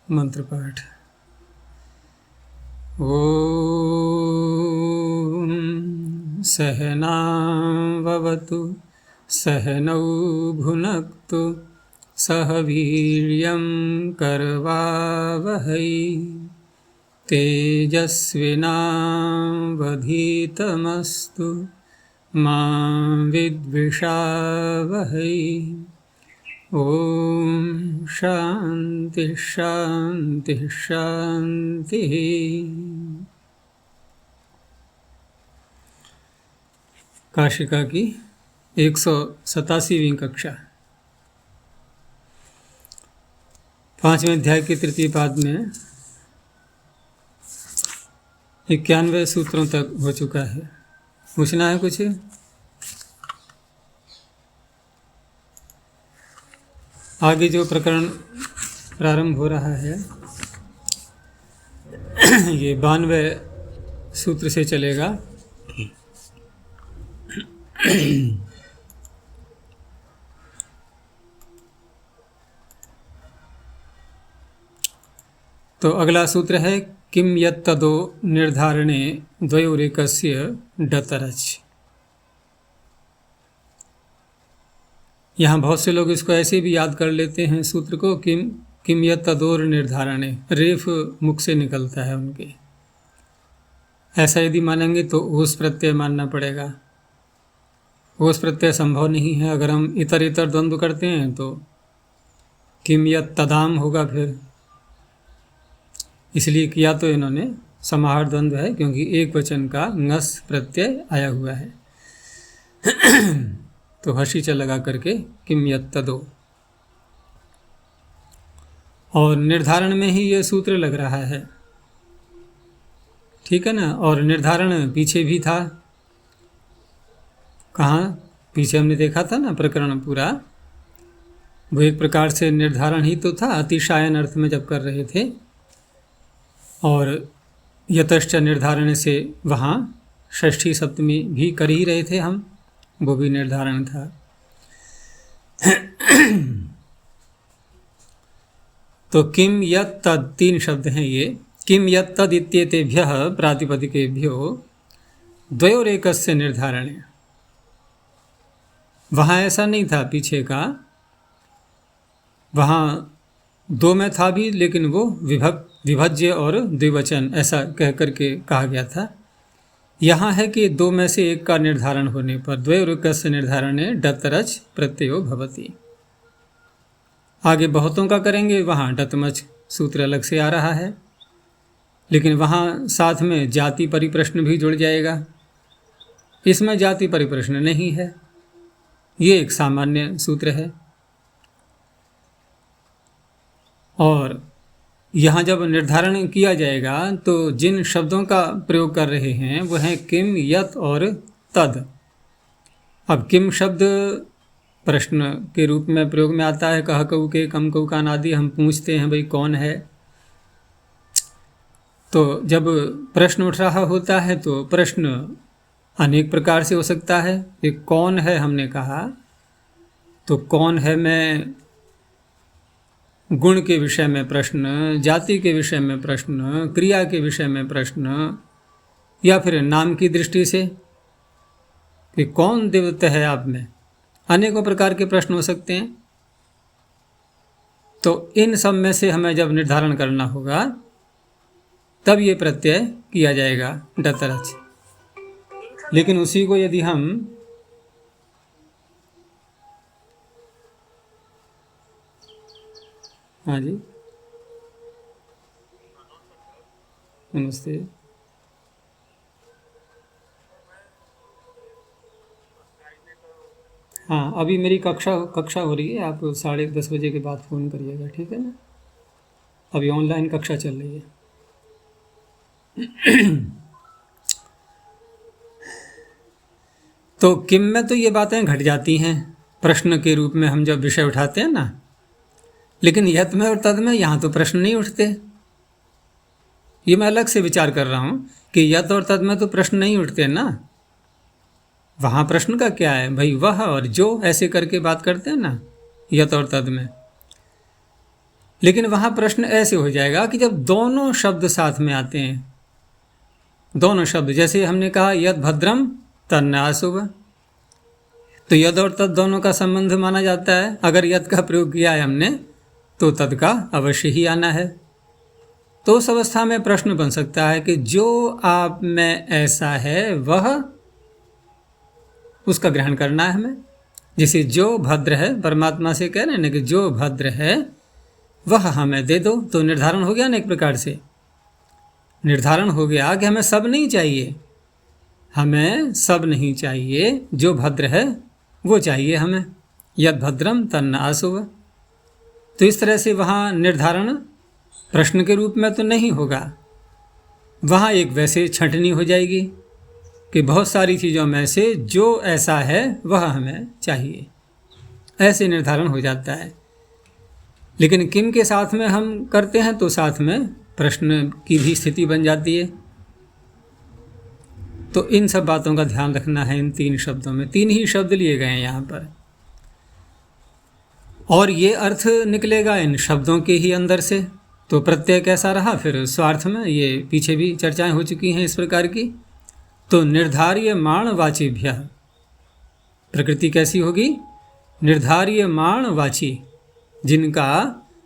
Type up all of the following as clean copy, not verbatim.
मंत्र पाठ। ॐ सहनाववतु सहनौ भुनक्तु सह वीर्यं करवावहै तेजस्विनावधीतमस्तु मा विद्विषावहै। ओम शांति शांति शांति। काशिका की 187वीं कक्षा 5वें अध्याय के तृतीय पाद में 91 सूत्रों तक हो चुका है। पूछना है कुछ? आगे जो प्रकरण प्रारंभ हो रहा है ये 92 सूत्र से चलेगा। तो अगला सूत्र है किम यत्तदो निर्धारणे द्वयोरेकस्य डतरच। यहाँ बहुत से लोग इसको ऐसे भी याद कर लेते हैं सूत्र को, किम यत्तदोर निर्धारणे, रेफ मुख से निकलता है उनके। ऐसा यदि मानेंगे तो ओस प्रत्यय मानना पड़ेगा। ओस प्रत्यय संभव नहीं है। अगर हम इतर इतर द्वंद्व करते हैं तो किम यत्तदाम होगा फिर, इसलिए किया तो इन्होंने समाहार द्वंद्व है क्योंकि एक वचन का ngस प्रत्यय आया हुआ है। तो हशीचा लगा करके किम यत्तदो, और निर्धारण में ही ये सूत्र लग रहा है, ठीक है ना। और निर्धारण पीछे भी था। कहाँ? पीछे हमने देखा था ना प्रकरण पूरा, वो एक प्रकार से निर्धारण ही तो था, अतिशायन अर्थ में जब कर रहे थे। और यतश्च निर्धारण से वहाँ षष्ठी सप्तमी भी कर ही रहे थे हम, वो भी निर्धारण था। तो किम यत् तद, 3 शब्द हैं ये। किम यत् तद इत्येतेभ्यः प्रातिपदिकेभ्यो द्वयोरेकस्य निर्धारणे। वहाँ ऐसा नहीं था पीछे का, वहाँ 2 में था भी, लेकिन वो विभज्य और द्विवचन ऐसा कह करके कहा गया था। यहाँ है कि 2 में से एक का निर्धारण होने पर द्वयोरेकस्य निर्धारणे डतरच प्रत्ययो भवति। आगे बहुतों का करेंगे, वहाँ डतमच सूत्र अलग से आ रहा है, लेकिन वहाँ साथ में जाति परिप्रश्न भी जुड़ जाएगा। इसमें जाति परिप्रश्न नहीं है, ये एक सामान्य सूत्र है। और यहाँ जब निर्धारण किया जाएगा तो जिन शब्दों का प्रयोग कर रहे हैं वो हैं किम, यत और तद। अब किम शब्द प्रश्न के रूप में प्रयोग में आता है। कह कऊ के, कम कऊ कान आदि हम पूछते हैं भाई कौन है। तो जब प्रश्न उठ रहा होता है तो प्रश्न अनेक प्रकार से हो सकता है। एक कौन है हमने कहा, तो कौन है में गुण के विषय में प्रश्न, जाति के विषय में प्रश्न, क्रिया के विषय में प्रश्न, या फिर नाम की दृष्टि से कि कौन देवता है आप में, अनेकों प्रकार के प्रश्न हो सकते हैं। तो इन सब में से हमें जब निर्धारण करना होगा तब ये प्रत्यय किया जाएगा डतरच। लेकिन उसी को यदि हम हाँ जी, नमस्ते। हाँ, अभी मेरी कक्षा हो रही है। आप 10:30 बजे के बाद फ़ोन करिएगा, ठीक है ना। अभी ऑनलाइन कक्षा चल रही है। तो किम में तो ये बातें घट जाती हैं प्रश्न के रूप में हम जब विषय उठाते हैं ना, लेकिन यत में और तद में यहाँ तो प्रश्न नहीं उठते। ये मैं अलग से विचार कर रहा हूँ कि यत और तद में तो प्रश्न नहीं उठते ना। वहाँ प्रश्न का क्या है भाई, वह और जो ऐसे करके बात करते हैं ना यत और तद में। लेकिन वहाँ प्रश्न ऐसे हो जाएगा कि जब दोनों शब्द साथ में आते हैं, दोनों शब्द, जैसे हमने कहा यद भद्रम तन्न अशुभ, तो यद और तद दोनों का संबंध माना जाता है। अगर यद का प्रयोग किया है हमने तो तद का अवश्य ही आना है। तो उस अवस्था में प्रश्न बन सकता है कि जो आप में ऐसा है वह, उसका ग्रहण करना है हमें। जैसे जो भद्र है, परमात्मा से कह रहे हैं ना कि जो भद्र है वह हमें दे दो, तो निर्धारण हो गया ना, एक प्रकार से निर्धारण हो गया कि हमें सब नहीं चाहिए, हमें सब नहीं चाहिए, जो भद्र है वो चाहिए हमें। यद भद्रम तन्न अशुभ। तो इस तरह से वहाँ निर्धारण प्रश्न के रूप में तो नहीं होगा, वहाँ एक वैसे छंटनी हो जाएगी कि बहुत सारी चीज़ों में से जो ऐसा है वह हमें चाहिए, ऐसे निर्धारण हो जाता है। लेकिन किम के साथ में हम करते हैं तो साथ में प्रश्न की भी स्थिति बन जाती है। तो इन सब बातों का ध्यान रखना है। इन 3 शब्दों में 3 ही शब्द लिए गए हैं यहाँ पर, और ये अर्थ निकलेगा इन शब्दों के ही अंदर से। तो प्रत्यय कैसा रहा फिर स्वार्थ में, ये पीछे भी चर्चाएं हो चुकी हैं इस प्रकार की। तो निर्धार्यमाण वाचिभ्य, प्रकृति कैसी होगी? निर्धार्यमाण वाची,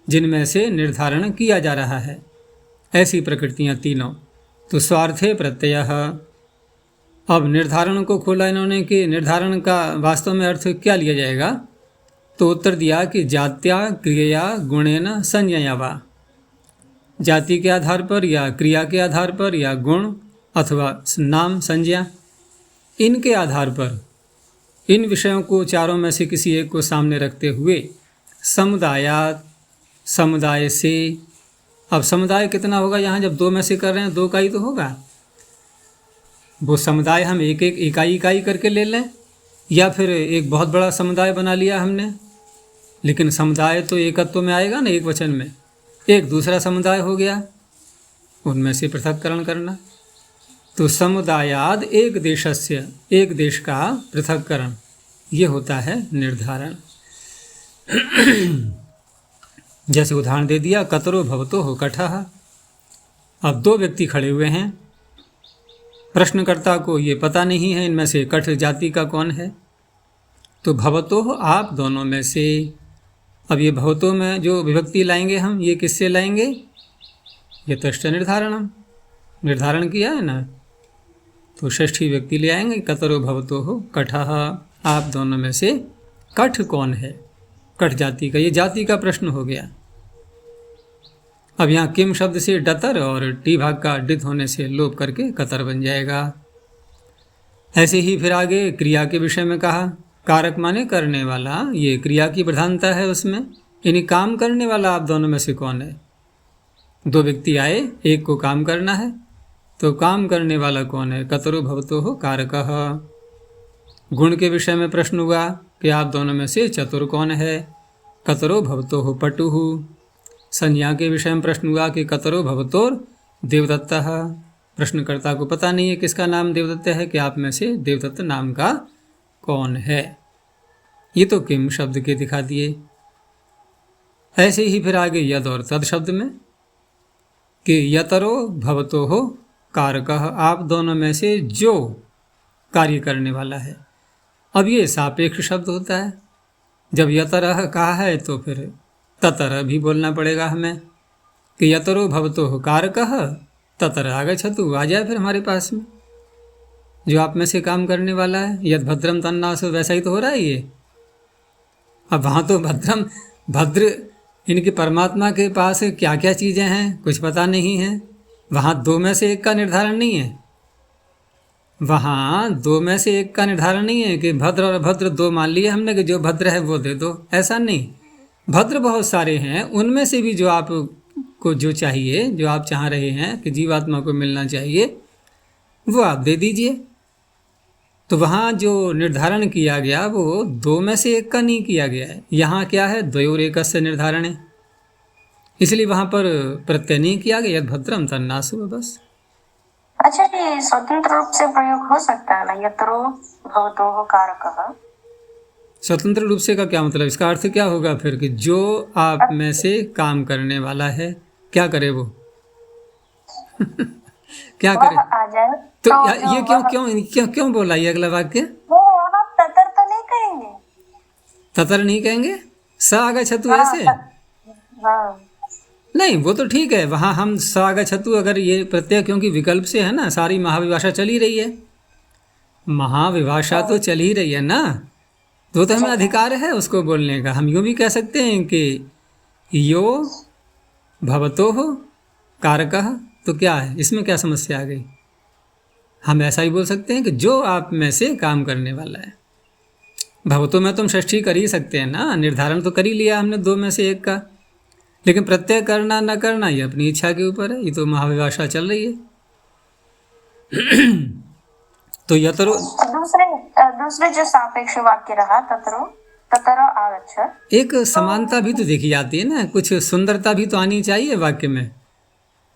जिनमें से निर्धारण किया जा रहा है, ऐसी प्रकृतियां तीनों। तो स्वार्थे प्रत्यय। अब निर्धारण को खोला इन्होंने कि निर्धारण का वास्तव में अर्थ क्या लिया जाएगा, तो उत्तर दिया कि जात्या क्रिया गुणेन संज्ञया वा, जाति के आधार पर या क्रिया के आधार पर या गुण अथवा नाम संज्ञा, इनके आधार पर इन विषयों को चारों में से किसी एक को सामने रखते हुए समुदायात, समुदाय से। अब समुदाय कितना होगा यहाँ, जब 2 में से कर रहे हैं 2 का ही तो होगा। वो समुदाय हम एक एक इकाई करके ले लें, या फिर एक बहुत बड़ा समुदाय बना लिया हमने, लेकिन समुदाय तो एकत्व में आएगा ना, एक वचन में। एक दूसरा समुदाय हो गया, उनमें से पृथक्करण करना। तो समुदायाद एक देशस्य, एक देश का पृथक्करण, ये होता है निर्धारण। जैसे उदाहरण दे दिया, कतरो भवतो हो कठः। अब 2 व्यक्ति खड़े हुए हैं, प्रश्नकर्ता को ये पता नहीं है इनमें से कठ जाति का कौन है। तो भवतो हो, आप दोनों में से। अब ये भवतो में जो विभक्ति लाएंगे हम, ये किससे लाएंगे? ये तष्ट निर्धारणम, निर्धारण किया है ना, तो षष्ठी व्यक्ति ले आएंगे, कतरो भवतो हो कठः, आप दोनों में से कठ कौन है? कठ जाति का, ये जाति का प्रश्न हो गया। अब यहाँ किम शब्द से डतर और टी भाग का डित होने से लोप करके कतर बन जाएगा। ऐसे ही फिर आगे क्रिया के विषय में कहा, कारक माने करने वाला, ये क्रिया की प्रधानता है उसमें, यानी काम करने वाला आप दोनों में से कौन है? 2 व्यक्ति आए, एक को काम करना है, तो काम करने वाला कौन है? कतरो भवतो हो कारकः। गुण के विषय में प्रश्न हुआ कि आप दोनों में से चतुर कौन है? कतरो भवतो हो पटुः। संज्ञा के विषय में प्रश्न हुआ कि कतरो भवतोर देवदत्तः। प्रश्नकर्ता को पता नहीं है किसका नाम देवदत्त है, कि आप में से देवदत्त नाम का कौन है। ये तो किम शब्द के दिखा दिए। ऐसे ही फिर आगे यद और तद शब्द में कि यतरो भवतो हो कारकः, आप दोनों में से जो कार्य करने वाला है। अब ये सापेक्ष शब्द होता है, जब यतरः कहा है तो फिर ततर भी बोलना पड़ेगा हमें, कि यतरो भवतो हो कारकः ततर आगच्छतु, आ जाए फिर हमारे पास में, जो आप में से काम करने वाला है। यद भद्रम तन्नासो, वैसा ही तो हो रहा है ये। अब वहाँ तो भद्रम, भद्र, इनके परमात्मा के पास क्या क्या चीज़ें हैं कुछ पता नहीं है। वहाँ 2 में से 1 का निर्धारण नहीं है, वहाँ 2 में से 1 का निर्धारण नहीं है कि भद्र और भद्र 2 मान लिए हमने कि जो भद्र है वो दे दो, ऐसा नहीं। भद्र बहुत सारे हैं, उनमें से भी जो आपको जो चाहिए, जो आप चाह रहे हैं कि जीवात्मा को मिलना चाहिए, वो आप दे दीजिए। तो वहाँ जो निर्धारण किया गया वो 2 में से 1 का नहीं किया गया है। यहाँ क्या है, द्वयोर एकस्य निर्धारण है, इसलिए वहाँ पर प्रत्यय नहीं किया गया, यद भद्रम तन्नासु, बस। अच्छा, ये स्वतंत्र रूप से प्रयोग हो सकता है ना, यतरो भवतो हो कारकः? स्वतंत्र रूप से का क्या मतलब, इसका अर्थ क्या होगा फिर कि जो आप में से काम करने वाला है, क्या करे वो क्या वह करे। आ जाए तो जो ये क्यों वह क्यों क्यों क्यों बोला ये अगला वाक्य। वो वहाँ ततर तो नहीं कहेंगे। ततर नहीं कहेंगे, स आगच्छतु हाँ ऐसे हाँ नहीं, वो तो ठीक है, वहाँ हम स आगच्छतु अगर ये प्रत्यय क्योंकि विकल्प से है ना, सारी महाविभाषा चल ही रही है, महाविभाषा तो चल ही रही है ना, तो हमें अधिकार है उसको बोलने का। हम यूँ भी कह सकते हैं कि यो भवतो हो कारकः, तो क्या है इसमें क्या समस्या आ गई। हम ऐसा ही बोल सकते हैं कि जो आप में से काम करने वाला है। भवतो में तुम षष्ठी कर ही सकते हैं ना, निर्धारण तो कर ही लिया हमने दो में से एक का, लेकिन प्रत्यय करना न करना ये अपनी इच्छा के ऊपर है, ये तो महाविभाषा चल रही है। तो यतरो दूसरे जो सापेक्ष वाक्य रहा ततरो ततरो आगच्छ, एक समानता भी तो देखी जाती है ना, कुछ सुंदरता भी तो आनी चाहिए वाक्य में।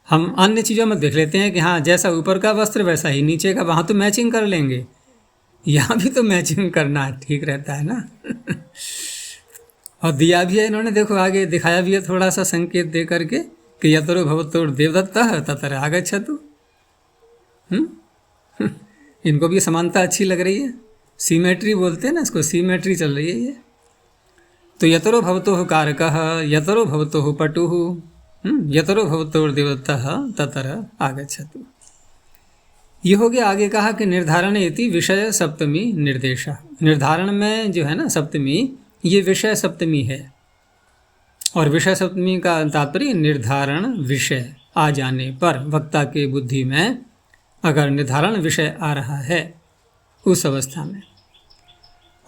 हम अन्य चीज़ों में देख लेते हैं कि हाँ जैसा ऊपर का वस्त्र वैसा ही नीचे का, वहाँ तो मैचिंग कर लेंगे, यहाँ भी तो मैचिंग करना ठीक रहता है ना। और दिया भी है इन्होंने, देखो आगे दिखाया भी है थोड़ा सा संकेत दे करके कि यतरो भवतोर देवदत्तः ततर आगच्छतु। इनको भी समानता अच्छी लग रही है, सीमेट्री बोलते हैं ना इसको, सीमेट्री चल रही है ये। तो यतरो भवतोः कारकः, यतरो भवतोः पटुः, यतरो भवतोर देवदत्तः ततर आगच्छतु। ये हो गया। आगे कहा कि निर्धारण इति विषय सप्तमी निर्देश। निर्धारण में जो है ना सप्तमी, ये विषय सप्तमी है, और विषय सप्तमी का तात्पर्य निर्धारण विषय आ जाने पर, वक्ता के बुद्धि में अगर निर्धारण विषय आ रहा है उस अवस्था में।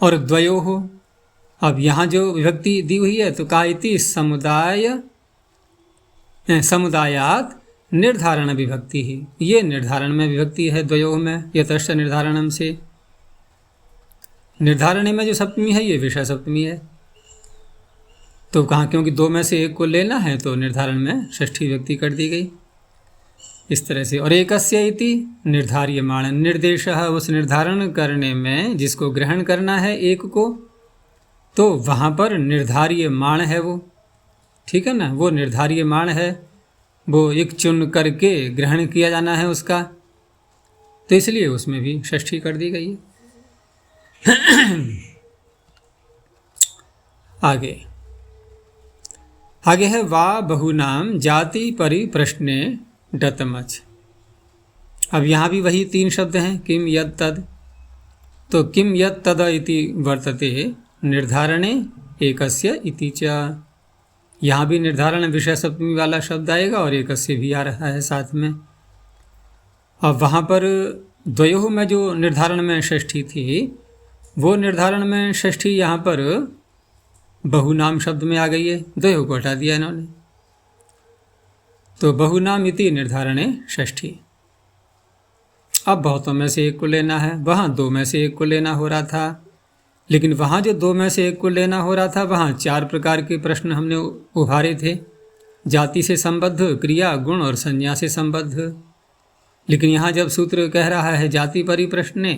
और द्वयो हो, अब यहाँ जो विभक्ति दी हुई है तो का इति समुदायात निर्धारण विभक्ति ही, ये निर्धारण में विभक्ति है द्वयो में, यतश्च निर्धारणम से। निर्धारण में जो सप्तमी है ये विषय सप्तमी है। तो कहाँ, क्योंकि दो में से एक को लेना है तो निर्धारण में षष्ठी विभक्ति कर दी गई इस तरह से। और एकस्य इति निर्धार्यमाण निर्देश, उस निर्धारण करने में जिसको ग्रहण करना है एक को, तो वहाँ पर निर्धार्यमाण है वो, ठीक है ना, वो निर्धार्यमाण है, वो एक चुन करके ग्रहण किया जाना है उसका, तो इसलिए उसमें भी षष्ठी कर दी गई है। आगे है वा बहुनाम जाति परिप्रश्ने डतमच। अब यहाँ भी वही तीन शब्द हैं, किम यद तद। तो किम यद तद इति वर्तते निर्धारणे एकस्य इति च। यहाँ भी निर्धारण विषय सप्तमी वाला शब्द आएगा और एकस्य भी आ रहा है साथ में। अब वहाँ पर द्वयोः में जो निर्धारण में षष्ठी थी, वो निर्धारण में षष्ठी यहाँ पर बहुनाम शब्द में आ गई है, द्वयोः को हटा दिया इन्होंने। तो बहुनाम इति निर्धारणे षष्ठी। अब बहुतों में से एक को लेना है, वहाँ दो में से एक को लेना हो रहा था, लेकिन वहाँ जो दो में से एक को लेना हो रहा था वहाँ चार प्रकार के प्रश्न हमने उभारे थे, जाति से संबद्ध, क्रिया, गुण और संज्ञा से संबद्ध। लेकिन यहाँ जब सूत्र कह रहा है जाति परिप्रश्ने,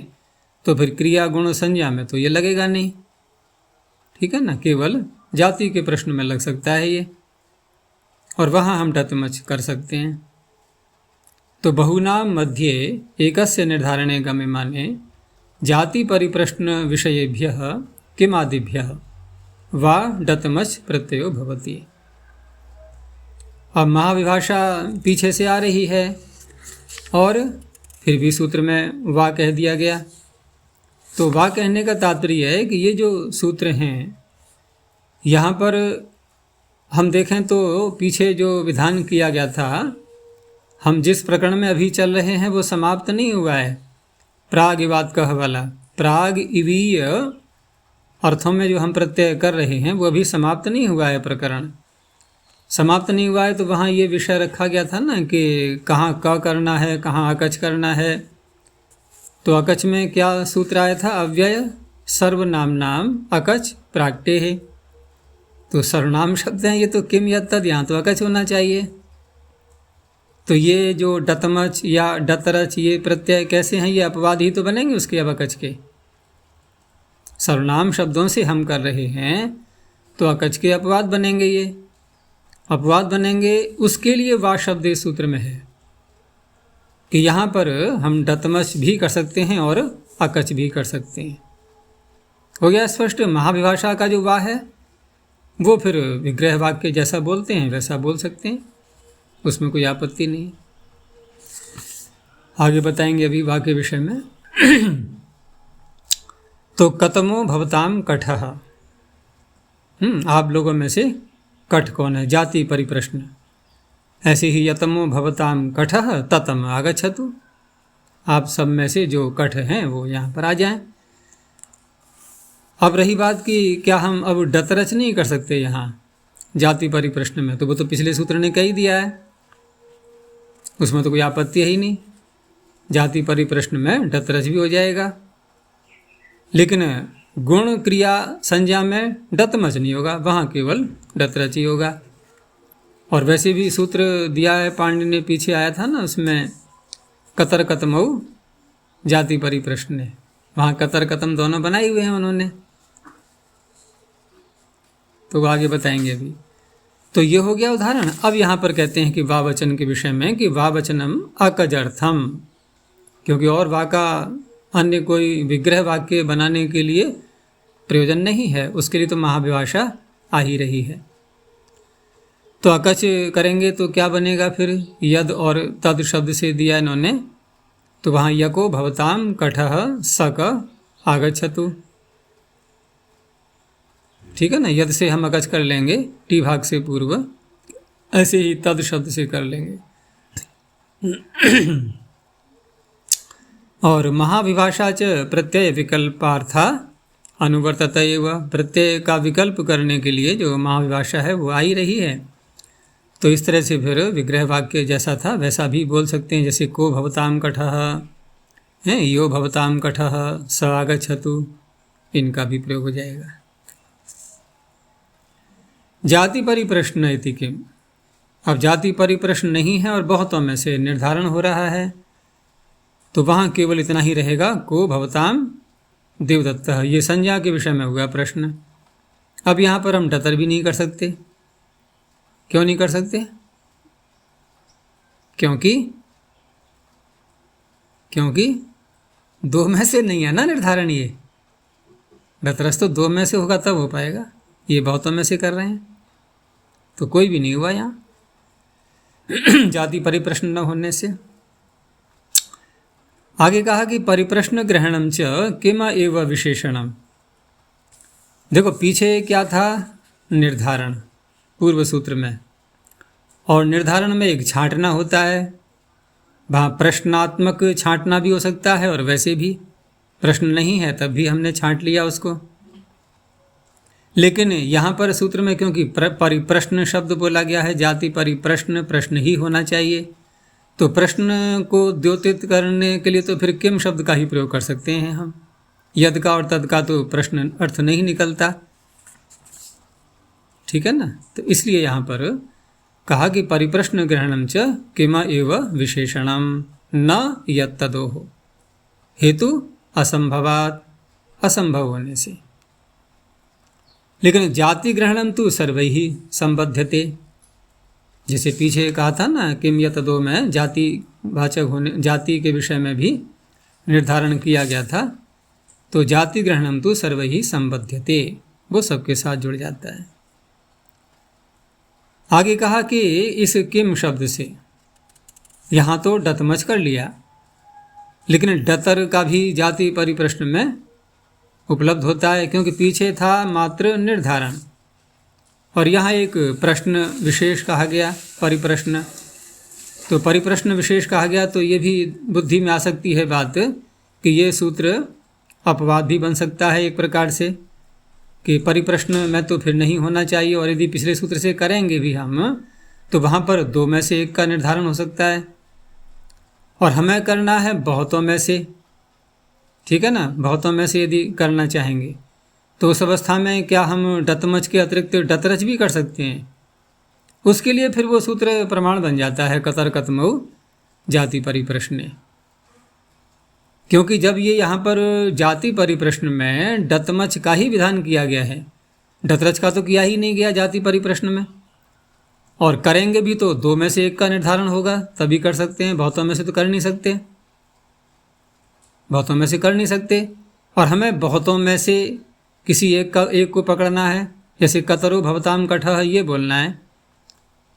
तो फिर क्रिया, गुण, संज्ञा में तो ये लगेगा नहीं, ठीक है ना, केवल जाति के प्रश्न में लग सकता है ये, और वहाँ हम टतमच कर सकते हैं। तो बहुनाम मध्ये एकस्य निर्धारणे गमे माने जाति परिप्रश्न विषयेभ्यः किमादिभ्यः वा डतमच प्रत्ययो भवति। अब महाविभाषा पीछे से आ रही है और फिर भी सूत्र में वा कह दिया गया। तो वा कहने का तात्पर्य है कि ये जो सूत्र हैं यहाँ पर हम देखें तो पीछे जो विधान किया गया था, हम जिस प्रकरण में अभी चल रहे हैं वो समाप्त नहीं हुआ है। प्राग इवात कह वाला, प्राग इवीय अर्थों में जो हम प्रत्यय कर रहे हैं वो अभी समाप्त नहीं हुआ है, प्रकरण समाप्त नहीं हुआ है। तो वहाँ ये विषय रखा गया था ना कि कहाँ क करना है, कहाँ अकच करना है। तो अकच में क्या सूत्र आया था, अव्यय सर्वनामनाम अकच प्राक्टे है। तो सर्वनाम शब्द हैं ये, तो किम यद तद, यहाँ तो अकच होना चाहिए। तो ये जो डतमच या डतरच ये प्रत्यय कैसे हैं, ये अपवाद ही तो बनेंगे उसके अब अकच के। सर्वनाम शब्दों से हम कर रहे हैं तो अकच के अपवाद बनेंगे। ये अपवाद बनेंगे, उसके लिए वा शब्द इस सूत्र में है कि यहाँ पर हम डतमच भी कर सकते हैं और अकच भी कर सकते हैं। हो गया स्पष्ट। महाविभाषा का जो वा है वो फिर विग्रह वाक्य जैसा बोलते हैं वैसा बोल सकते हैं, उसमें कोई आपत्ति नहीं। आगे बताएंगे अभी वा के विषय में। तो कतमो भवताम कठः, आप लोगों में से कठ कौन है, जाति परिप्रश्न। ऐसे ही यतमो भवताम कठः ततम आगच्छतु, आप सब में से जो कठ हैं वो यहाँ पर आ जाएं। अब रही बात कि क्या हम अब डतरच नहीं कर सकते यहाँ जाति परिप्रश्न में, तो वो तो पिछले सूत्र ने कह ही दिया है, उसमें तो कोई आपत्ति है ही नहीं। जाति परिप्रश्न में डतरच भी हो जाएगा, लेकिन गुण क्रिया संज्ञा में डतमच नहीं होगा, वहाँ केवल डतरच ही होगा। और वैसे भी सूत्र दिया है पाणिनि ने, पीछे आया था ना उसमें कतर कतमऊ जाति परिप्रश्न है, वहाँ कतर कतम दोनों बनाए हुए हैं उन्होंने, तो आगे बताएंगे अभी। तो ये हो गया उदाहरण। अब यहाँ पर कहते हैं कि वावचन के विषय में कि वावचनम अकजर्थम, क्योंकि और वा का अन्य कोई विग्रह वाक्य बनाने के लिए प्रयोजन नहीं है, उसके लिए तो महाविभाषा आ ही रही है। तो अकच करेंगे तो क्या बनेगा फिर, यद और तद शब्द से दिया इन्होंने, तो वहाँ यको भवताम कठः सक आगच्छतु, ठीक है ना। यद से हम अकच कर लेंगे टी भाग से पूर्व, ऐसे ही तद शब्द से कर लेंगे। और महाविभाषा च प्रत्यय विकल्पार्था अनुवर्तत एव, प्रत्यय का विकल्प करने के लिए जो महाविभाषा है वो आ ही रही है। तो इस तरह से फिर विग्रह वाक्य जैसा था वैसा भी बोल सकते हैं, जैसे को भवताम कठः है, यो भवताम कठः स आगच्छतु, इनका भी प्रयोग हो जाएगा। जाति परिप्रश्न इति किम, अब जाति परिप्रश्न नहीं है और बहुतों में से निर्धारण हो रहा है, तो वहाँ केवल इतना ही रहेगा को भवताम देवदत्तः, ये संज्ञा के विषय में हुआ प्रश्न। अब यहाँ पर हम डतर भी नहीं कर सकते। क्यों नहीं कर सकते? क्योंकि दो में से नहीं है ना निर्धारण, ये डतरस तो दो में से होगा तब हो पाएगा, ये बहुतों में से कर रहे हैं तो कोई भी नहीं हुआ यहाँ जाति परिप्रश्न न होने से। आगे कहा कि परिप्रश्न ग्रहणम च किम एव विशेषणम। देखो पीछे क्या था, निर्धारण पूर्व सूत्र में, और निर्धारण में एक छांटना होता है, वहाँ प्रश्नात्मक छांटना भी हो सकता है और वैसे भी प्रश्न नहीं है तब भी हमने छांट लिया उसको। लेकिन यहाँ पर सूत्र में क्योंकि परिप्रश्न शब्द बोला गया है, जाति परिप्रश्न, प्रश्न ही होना चाहिए, तो प्रश्न को द्योतित करने के लिए तो फिर किम शब्द का ही प्रयोग कर सकते हैं हम। यद का और तद का तो प्रश्न अर्थ नहीं निकलता, ठीक है ना। तो इसलिए यहाँ पर कहा कि परिप्रश्न ग्रहणम च किम एव विशेषणम न यद तदोह, हेतु असंभवात, असंभव होने से। लेकिन जाति ग्रहणम तो सर्वैहि संबध्यते, जैसे पीछे कहा था ना किम यत दो में जाति वाचक होने, जाति के विषय में भी निर्धारण किया गया था, तो जाति ग्रहणम तो सर्वैहि संबध्यते, वो सबके साथ जुड़ जाता है। आगे कहा कि इस किम शब्द से यहाँ तो डतमच कर लिया, लेकिन डतर का भी जाति परिप्रश्न में उपलब्ध होता है, क्योंकि पीछे था मात्र निर्धारण और यहाँ एक प्रश्न विशेष कहा गया परिप्रश्न, तो परिप्रश्न विशेष कहा गया, तो ये भी बुद्धि में आ सकती है बात कि ये सूत्र अपवाद भी बन सकता है एक प्रकार से, कि परिप्रश्न में तो फिर नहीं होना चाहिए, और यदि पिछले सूत्र से करेंगे भी हम तो वहाँ पर दो में से एक का निर्धारण हो सकता है, और हमें करना है बहुतों में से, ठीक है ना। बहुतों में से यदि करना चाहेंगे तो उस अवस्था में क्या हम डतमच के अतिरिक्त डतरच भी कर सकते हैं, उसके लिए फिर वो सूत्र प्रमाण बन जाता है कतर कतमऊ जाति परिप्रश्न, क्योंकि जब ये यहाँ पर जाति परिप्रश्न में डतमच का ही विधान किया गया है, डतरच का तो किया ही नहीं गया जाति परिप्रश्न में, और करेंगे भी तो दो में से एक का निर्धारण होगा तभी कर सकते हैं, बहुतों में से तो कर नहीं सकते, बहुतों में से कर नहीं सकते। और हमें बहुतों में से किसी एक को पकड़ना है, जैसे कतरो भवताम कठः ये बोलना है,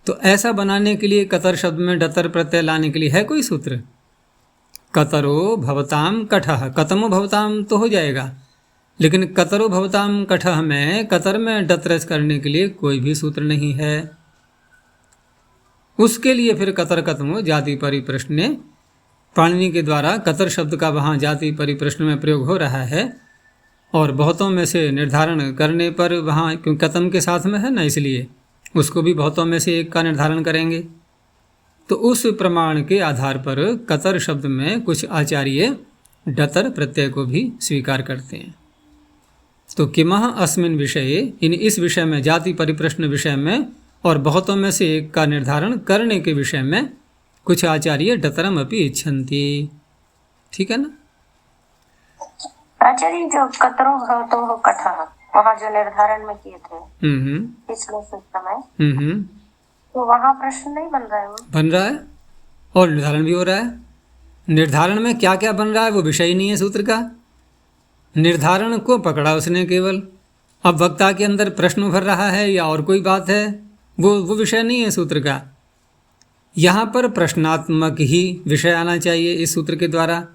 तो ऐसा बनाने के लिए कतर शब्द में डतर प्रत्यय लाने के लिए है कोई सूत्र? कतरो भवताम कठः, कतमो भवताम तो हो जाएगा, लेकिन कतरो भवताम कठः में कतर में डतरच करने के लिए कोई भी सूत्र नहीं है। उसके लिए फिर कतर कतमो जाति परिप्रश्ने, पाणिनि के द्वारा कतर शब्द का वहाँ जाति परिप्रश्न में प्रयोग हो रहा है, और बहुतों में से निर्धारण करने पर वहाँ क्यों कतम के साथ में है ना, इसलिए उसको भी बहुतों में से एक का निर्धारण करेंगे। तो उस प्रमाण के आधार पर कतर शब्द में कुछ आचार्य डतर प्रत्यय को भी स्वीकार करते हैं। तो किमः अस्मिन् विषये, इन इस विषय में, जाति परिप्रश्न विषय में और बहुतों में से एक का निर्धारण करने के विषय में कुछ आचार्य डतरम अपि इच्छन्ति। ठीक है ना? आचार्य जो कतरो भवतो कठः वहाँ जो निर्धारण में किए थे पिछले सूत्र में, तो वहाँ प्रश्न नहीं बन रहा है? वो बन रहा है और निर्धारण भी हो रहा है। निर्धारण में क्या क्या बन रहा है वो विषय ही नहीं है सूत्र का। निर्धारण को पकड़ा उसने केवल, अब वक्ता के अंदर प्रश्न उभर रहा है या और कोई बात है, वो विषय नहीं है सूत्र का। यहाँ पर प्रश्नात्मक ही विषय आना चाहिए इस सूत्र के द्वारा,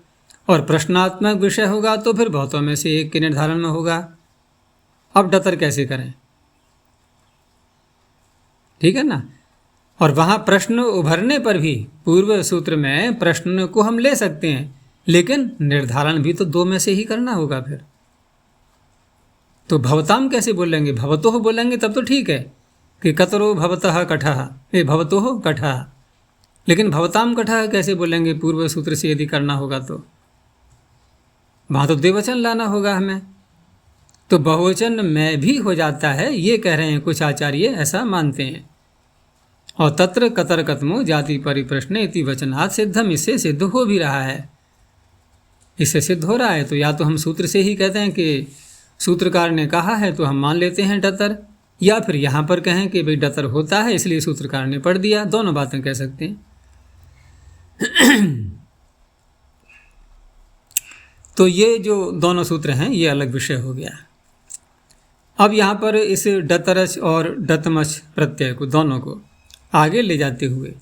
और प्रश्नात्मक विषय होगा तो फिर बहुतों में से एक के निर्धारण में होगा। अब डतर कैसे करें? ठीक है ना? और वहाँ प्रश्न उभरने पर भी पूर्व सूत्र में प्रश्न को हम ले सकते हैं, लेकिन निर्धारण भी तो दो में से ही करना होगा फिर। तो भवताम कैसे बोलेंगे? भवतोः बोलेंगे तब तो ठीक है कि कतरो भवतः कठः, ये भवतोः कठः, लेकिन भवताम कठः कैसे बोलेंगे पूर्व सूत्र से यदि करना होगा तो? वहाँ तो द्विवचन लाना होगा हमें, तो बहुवचन में भी हो जाता है, ये कह रहे हैं कुछ आचार्य ऐसा मानते हैं। और तत्र कतर कतमो जाति परिप्रश्न इति वचनात् सिद्धम, इससे सिद्ध हो भी रहा है, इससे सिद्ध हो रहा है। तो या तो हम सूत्र से ही कहते हैं कि सूत्रकार ने कहा है तो हम मान लेते हैं डतर, या फिर यहाँ पर कहें कि भाई डतर होता है इसलिए सूत्रकार ने पढ़ दिया, दोनों बातें कह सकते हैं। तो ये जो दोनों सूत्र हैं ये अलग विषय हो गया। अब यहाँ पर इस डतरच और डतमच प्रत्यय को, दोनों को आगे ले जाते हुए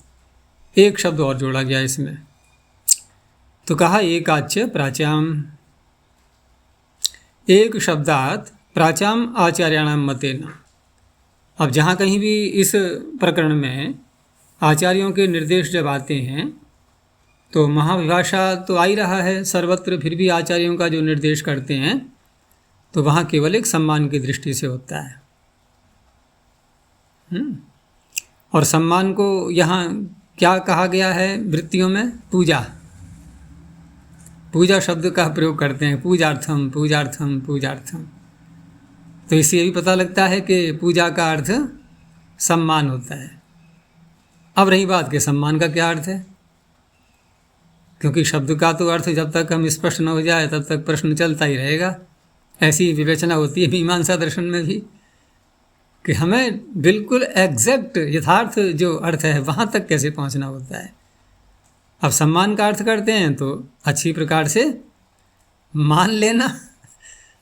एक शब्द और जोड़ा गया इसमें। तो कहा एकाच्य प्राच्याम, एक शब्दात प्राच्याम आचार्याणाम मतेन। अब जहाँ कहीं भी इस प्रकरण में आचार्यों के निर्देश जब आते हैं तो महाविभाषा तो आ ही रहा है सर्वत्र, फिर भी आचार्यों का जो निर्देश करते हैं तो वहाँ केवल एक सम्मान की दृष्टि से होता है। और सम्मान को यहाँ क्या कहा गया है वृत्तियों में? पूजा, पूजा शब्द का प्रयोग करते हैं, पूजार्थम पूजार्थम पूजार्थम। तो इससे ये भी पता लगता है कि पूजा का अर्थ सम्मान होता है। अब रही बात कि सम्मान का क्या अर्थ है, क्योंकि शब्द का तो अर्थ जब तक हम स्पष्ट न हो जाए तब तक प्रश्न चलता ही रहेगा। ऐसी विवेचना होती है मीमांसा दर्शन में भी कि हमें बिल्कुल एग्जैक्ट यथार्थ जो अर्थ है वहाँ तक कैसे पहुँचना होता है। अब सम्मान का अर्थ करते हैं तो अच्छी प्रकार से मान लेना,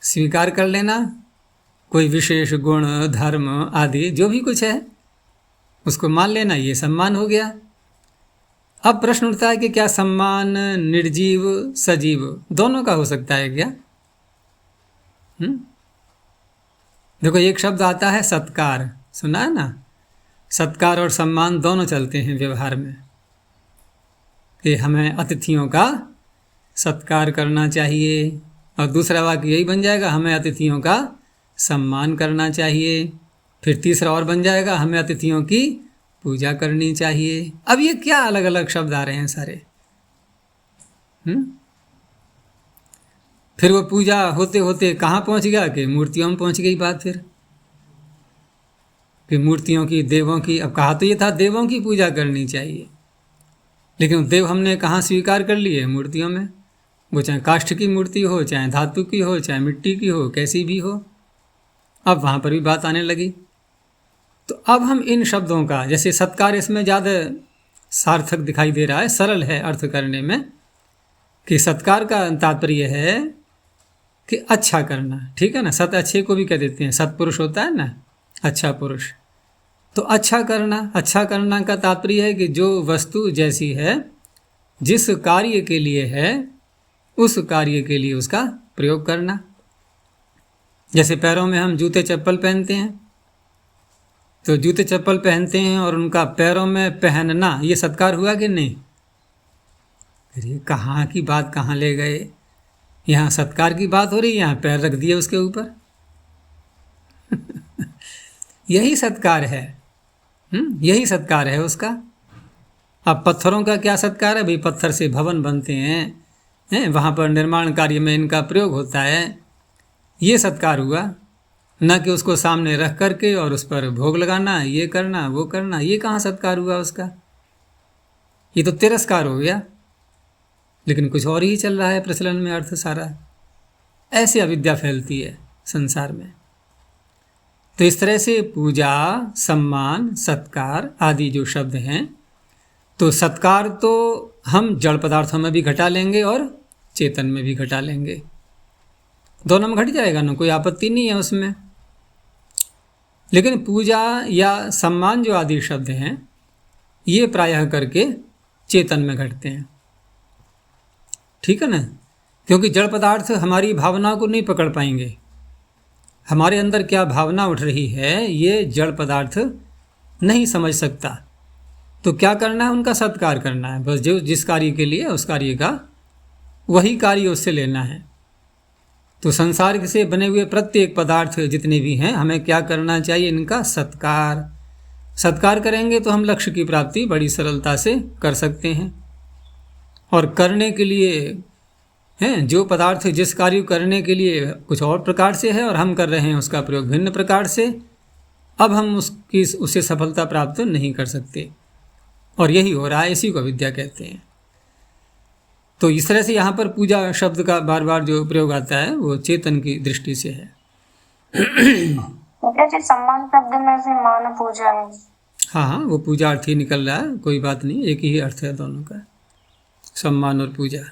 स्वीकार कर लेना, कोई विशेष गुण धर्म आदि जो भी कुछ है उसको मान लेना, ये सम्मान हो गया। अब प्रश्न उठता है कि क्या सम्मान निर्जीव सजीव दोनों का हो सकता है क्या? देखो एक शब्द आता है सत्कार, सुना है ना? सत्कार और सम्मान दोनों चलते हैं व्यवहार में, कि हमें अतिथियों का सत्कार करना चाहिए, और दूसरा वाक्य यही बन जाएगा हमें अतिथियों का सम्मान करना चाहिए। फिर तीसरा और बन जाएगा हमें अतिथियों की पूजा करनी चाहिए। अब ये क्या अलग अलग शब्द आ रहे हैं सारे। फिर वो पूजा होते होते कहाँ पहुँच गया कि मूर्तियों में पहुँच गई बात। फिर कि मूर्तियों की, देवों की, अब कहा तो ये था देवों की पूजा करनी चाहिए, लेकिन देव हमने कहाँ स्वीकार कर लिए? मूर्तियों में। वो चाहे काष्ठ की मूर्ति हो, चाहे धातु की हो, चाहे मिट्टी की हो, कैसी भी हो। अब वहाँ पर भी बात आने लगी। तो अब हम इन शब्दों का, जैसे सत्कार इसमें ज़्यादा सार्थक दिखाई दे रहा है, सरल है अर्थ करने में, कि सत्कार का तात्पर्य है कि अच्छा करना, ठीक है ना। सत अच्छे को भी कह देते हैं, सत्पुरुष होता है ना, अच्छा पुरुष। तो अच्छा करना का तात्पर्य है कि जो वस्तु जैसी है, जिस कार्य के लिए है, उस कार्य के लिए उसका प्रयोग करना। जैसे पैरों में हम जूते चप्पल पहनते हैं, तो जूते चप्पल पहनते हैं और उनका पैरों में पहनना, ये सत्कार हुआ कि नहीं? अरे कहाँ की बात कहाँ ले गए, यहाँ सत्कार की बात हो रही है, यहाँ पैर रख दिए उसके ऊपर। यही सत्कार है, यही सत्कार है उसका। अब पत्थरों का क्या सत्कार है भाई? पत्थर से भवन बनते हैं, वहाँ पर निर्माण कार्य में इनका प्रयोग होता है, ये सत्कार हुआ। न कि उसको सामने रख करके और उस पर भोग लगाना, ये करना वो करना, ये कहाँ सत्कार हुआ उसका? ये तो तिरस्कार हो गया। लेकिन कुछ और ही चल रहा है प्रचलन में अर्थ सारा। ऐसे अविद्या फैलती है संसार में। तो इस तरह से पूजा, सम्मान, सत्कार आदि जो शब्द हैं, तो सत्कार तो हम जड़ पदार्थों में भी घटा लेंगे और चेतन में भी घटा लेंगे, दोनों में घट जाएगा ना, कोई आपत्ति नहीं है उसमें। लेकिन पूजा या सम्मान जो आदि शब्द हैं, ये प्रायः करके चेतन में घटते हैं, ठीक है ना। क्योंकि जड़ पदार्थ हमारी भावना को नहीं पकड़ पाएंगे। हमारे अंदर क्या भावना उठ रही है, ये जड़ पदार्थ नहीं समझ सकता। तो क्या करना है? उनका सत्कार करना है बस। जो जिस कार्य के लिए, उस कार्य का वही कार्य उससे लेना है। तो संसार से बने हुए प्रत्येक पदार्थ जितने भी हैं, हमें क्या करना चाहिए? इनका सत्कार करेंगे तो हम लक्ष्य की प्राप्ति बड़ी सरलता से कर सकते हैं। और करने के लिए हैं, जो पदार्थ जिस कार्य करने के लिए कुछ और प्रकार से है और हम कर रहे हैं उसका प्रयोग भिन्न प्रकार से, अब हम उससे सफलता प्राप्त नहीं कर सकते। और यही हो रहा है, इसी को विद्या कहते हैं। तो इस तरह से यहाँ पर पूजा शब्द का बार बार जो प्रयोग आता है वो चेतन की दृष्टि से है। सम्मान शब्द में से मान पूजा है। हाँ, वो पूजा अर्थ ही निकल रहा है, कोई बात नहीं, एक ही अर्थ है दोनों का, सम्मान और पूजा।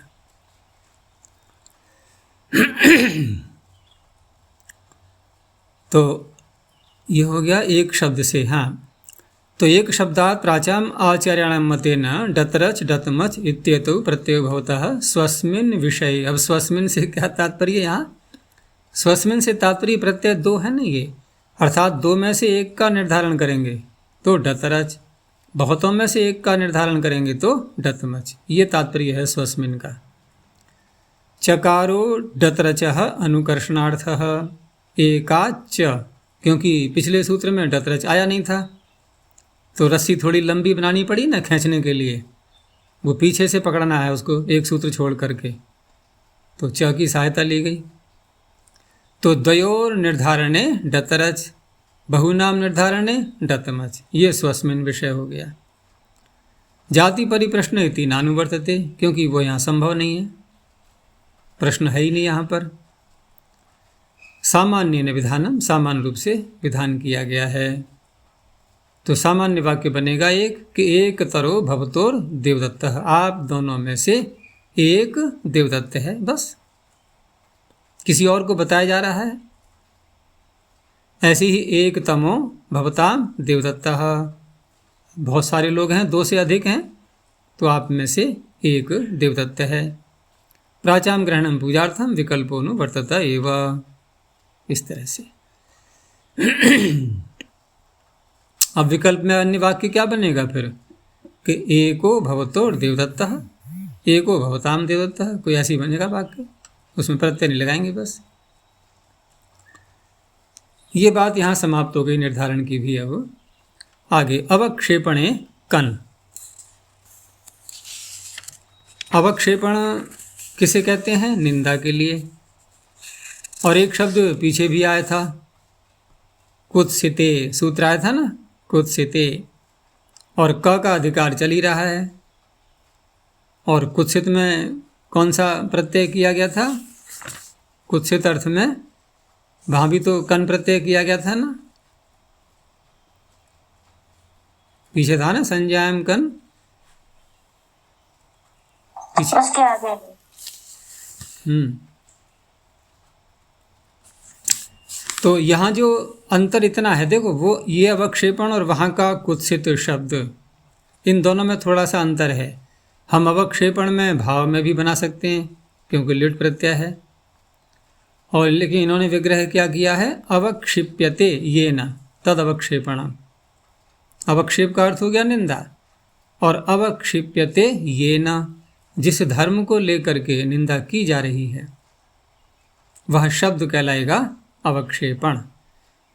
तो ये हो गया एक शब्द से। हाँ, तो एक शब्दात् प्राचाम आचार्याणाम मतेन डतरच डतमच इत्येतौ प्रत्ययो भवतः स्वस्मिन् विषय। अब स्वस्मिन् से क्या तात्पर्य? यहाँ स्वस्मिन् से तात्पर्य प्रत्यय दो है ना, ये अर्थात दो में से एक का निर्धारण करेंगे तो डतरच, बहुतों में से एक का निर्धारण करेंगे तो डतमच, ये तात्पर्य है स्वस्मिन् का। चकारो डतरचः अनुकर्षणार्थः एकाच, क्योंकि पिछले सूत्र में डतरच आया नहीं था तो रस्सी थोड़ी लंबी बनानी पड़ी ना खींचने के लिए, वो पीछे से पकड़ना है उसको एक सूत्र छोड़ करके, तो च की सहायता ली गई। तो द्वयोर निर्धारणे डतरच, बहुनाम निर्धारणे डतमच, ये स्वस्मिन् विषय हो गया। जाति परिप्रश्न इति नानुवर्तते, क्योंकि वो यहाँ संभव नहीं है, प्रश्न है ही नहीं यहाँ पर। सामान्य विधानम, सामान्य रूप से विधान किया गया है। तो सामान्य वाक्य बनेगा एक कि एक तरो भवतोर देवदत्त, आप दोनों में से एक देवदत्त है, बस किसी और को बताया जा रहा है। ऐसे ही एक तमो भवताम देवदत्त, बहुत सारे लोग हैं, दो से अधिक हैं, तो आप में से एक देवदत्त है। प्राचाम ग्रहणम पूजार्थम विकल्पोनु वर्तता एव, इस तरह से। अब विकल्प में अन्य वाक्य क्या बनेगा फिर कि एको भवतोर देवदत्तः, एको भवताम देवदत्तः, कोई ऐसी बनेगा वाक्य, उसमें प्रत्यय नहीं लगाएंगे बस। ये बात यहाँ समाप्त हो गई निर्धारण की भी। अब आगे अवक्षेपणे कन। अवक्षेपण किसे कहते हैं? निंदा के लिए। और एक शब्द पीछे भी आया था, कुत्सिते, सूत्र आया था ना, कुत्सिते, और क का अधिकार चल ही रहा है। और कुत्सित में कौन सा प्रत्यय किया गया था? कुत्सित अर्थ में वहाँ भी तो कन प्रत्यय किया गया था ना, पीछे था ना, संज्ञायम कन पीछे। उसके आगे तो यहाँ जो अंतर इतना है, देखो वो ये अवक्षेपण और वहाँ का कुत्सित शब्द, इन दोनों में थोड़ा सा अंतर है। हम अवक्षेपण में भाव में भी बना सकते हैं क्योंकि लिट प्रत्यय है, और लेकिन इन्होंने विग्रह क्या किया है? अवक्षिप्यते ये न तद अवक्षेपणम। अवक्षेप का अर्थ हो गया निंदा, और अवक्षिप्यते ये न, जिस धर्म को लेकर के निंदा की जा रही है वह शब्द कहलाएगा अवक्षेपण।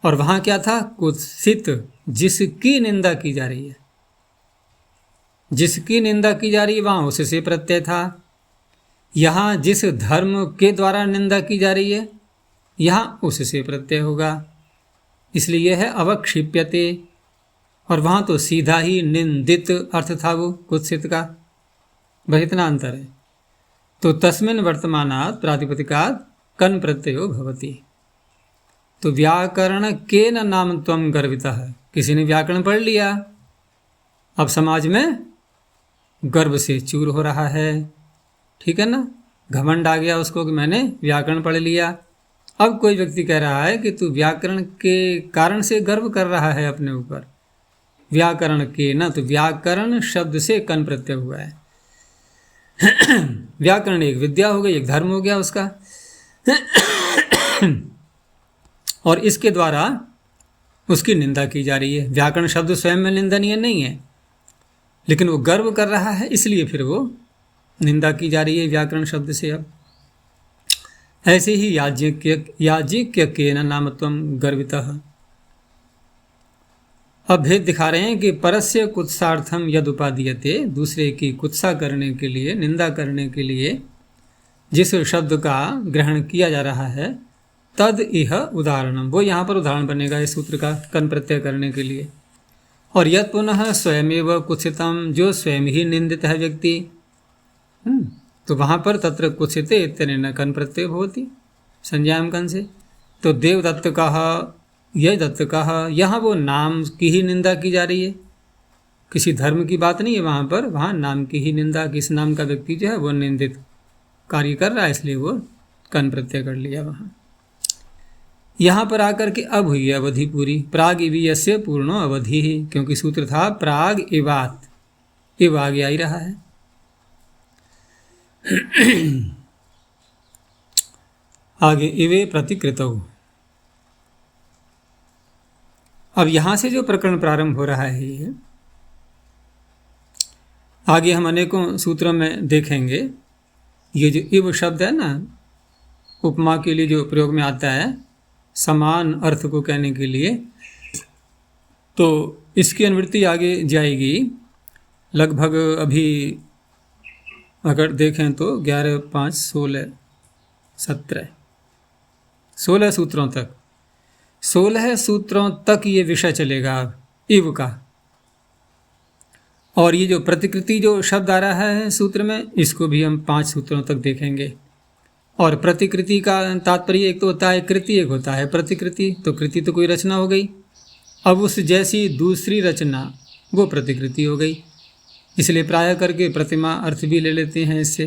और वहाँ क्या था? कुत्सित, जिसकी निंदा की जा रही है, जिसकी निंदा की जा रही है वहाँ उससे प्रत्यय था। यहाँ जिस धर्म के द्वारा निंदा की जा रही है यहाँ उससे प्रत्यय होगा, इसलिए यह है अवक्षिप्यते। और वहाँ तो सीधा ही निंदित अर्थ था वो कुत्सित का, वह इतना अंतर है। तो तस्मिन् वर्तमानात् प्रातिपदिकात् कन प्रत्ययो भवति। तो व्याकरण के न नाम त्वं गर्वितः, किसी ने व्याकरण पढ़ लिया, अब समाज में गर्व से चूर हो रहा है, ठीक है ना, घमंड आ गया उसको कि मैंने व्याकरण पढ़ लिया। अब कोई व्यक्ति कह रहा है कि तू व्याकरण के कारण से गर्व कर रहा है अपने ऊपर। व्याकरण के न, तो व्याकरण शब्द से कन प्रत्यय हुआ है। व्याकरण एक विद्या हो गई, एक धर्म हो गया उसका। और इसके द्वारा उसकी निंदा की जा रही है। व्याकरण शब्द स्वयं में निंदनीय नहीं है, लेकिन वो गर्व कर रहा है, इसलिए फिर वो निंदा की जा रही है व्याकरण शब्द से। अब ऐसे ही याज्ञिक के न नामत्वम गर्वितः। अब भेद दिखा रहे हैं कि परस्य कुत्सार्थम यद उपादीयते, दूसरे की कुत्सा करने के लिए, निंदा करने के लिए जिस शब्द का ग्रहण किया जा रहा है, तद इह उदाहरणम, वो यहाँ पर उदाहरण बनेगा इस सूत्र का कन प्रत्यय करने के लिए। और यद पुनः स्वयमेव कुत्सितम, जो स्वयं ही निंदित है व्यक्ति, तो वहाँ पर तत्र कुत्सिते इत्यनेन कन प्रत्यय भवति संज्ञायाम कन से। तो देवदत्त कहा, यह दत्त कहा, यहाँ वो नाम की ही निंदा की जा रही है, किसी धर्म की बात नहीं है वहाँ पर, वहाँ नाम की ही निंदा, किस नाम का व्यक्ति जो है वो निंदित कार्य कर रहा है, इसलिए वो कन प्रत्यय कर लिया वहाँ। यहाँ पर आकर के अब हुई अवधि पूरी, प्राग इवीयस्य पूर्णो अवधि ही, क्योंकि सूत्र था प्राग इवात, इव आगे आ ही रहा है। आगे इवे प्रतिकृतौ। अब यहाँ से जो प्रकरण प्रारंभ हो रहा है ये आगे हम अनेकों सूत्रों में देखेंगे। ये जो इव शब्द है ना, उपमा के लिए जो प्रयोग में आता है, समान अर्थ को कहने के लिए, तो इसकी अनुवृत्ति आगे जाएगी। लगभग अभी अगर देखें तो 11, 5, 16, 17, 16 सूत्रों तक, 16 सूत्रों तक ये विषय चलेगा अब इव का। और ये जो प्रतिकृति जो शब्द आ रहा है सूत्र में, इसको भी हम 5 सूत्रों तक देखेंगे। और प्रतिकृति का तात्पर्य एक तो होता है कृति, एक होता है प्रतिकृति। तो कृति तो कोई रचना हो गई, अब उस जैसी दूसरी रचना वो प्रतिकृति हो गई। इसलिए प्राय करके प्रतिमा अर्थ भी ले लेते हैं इससे।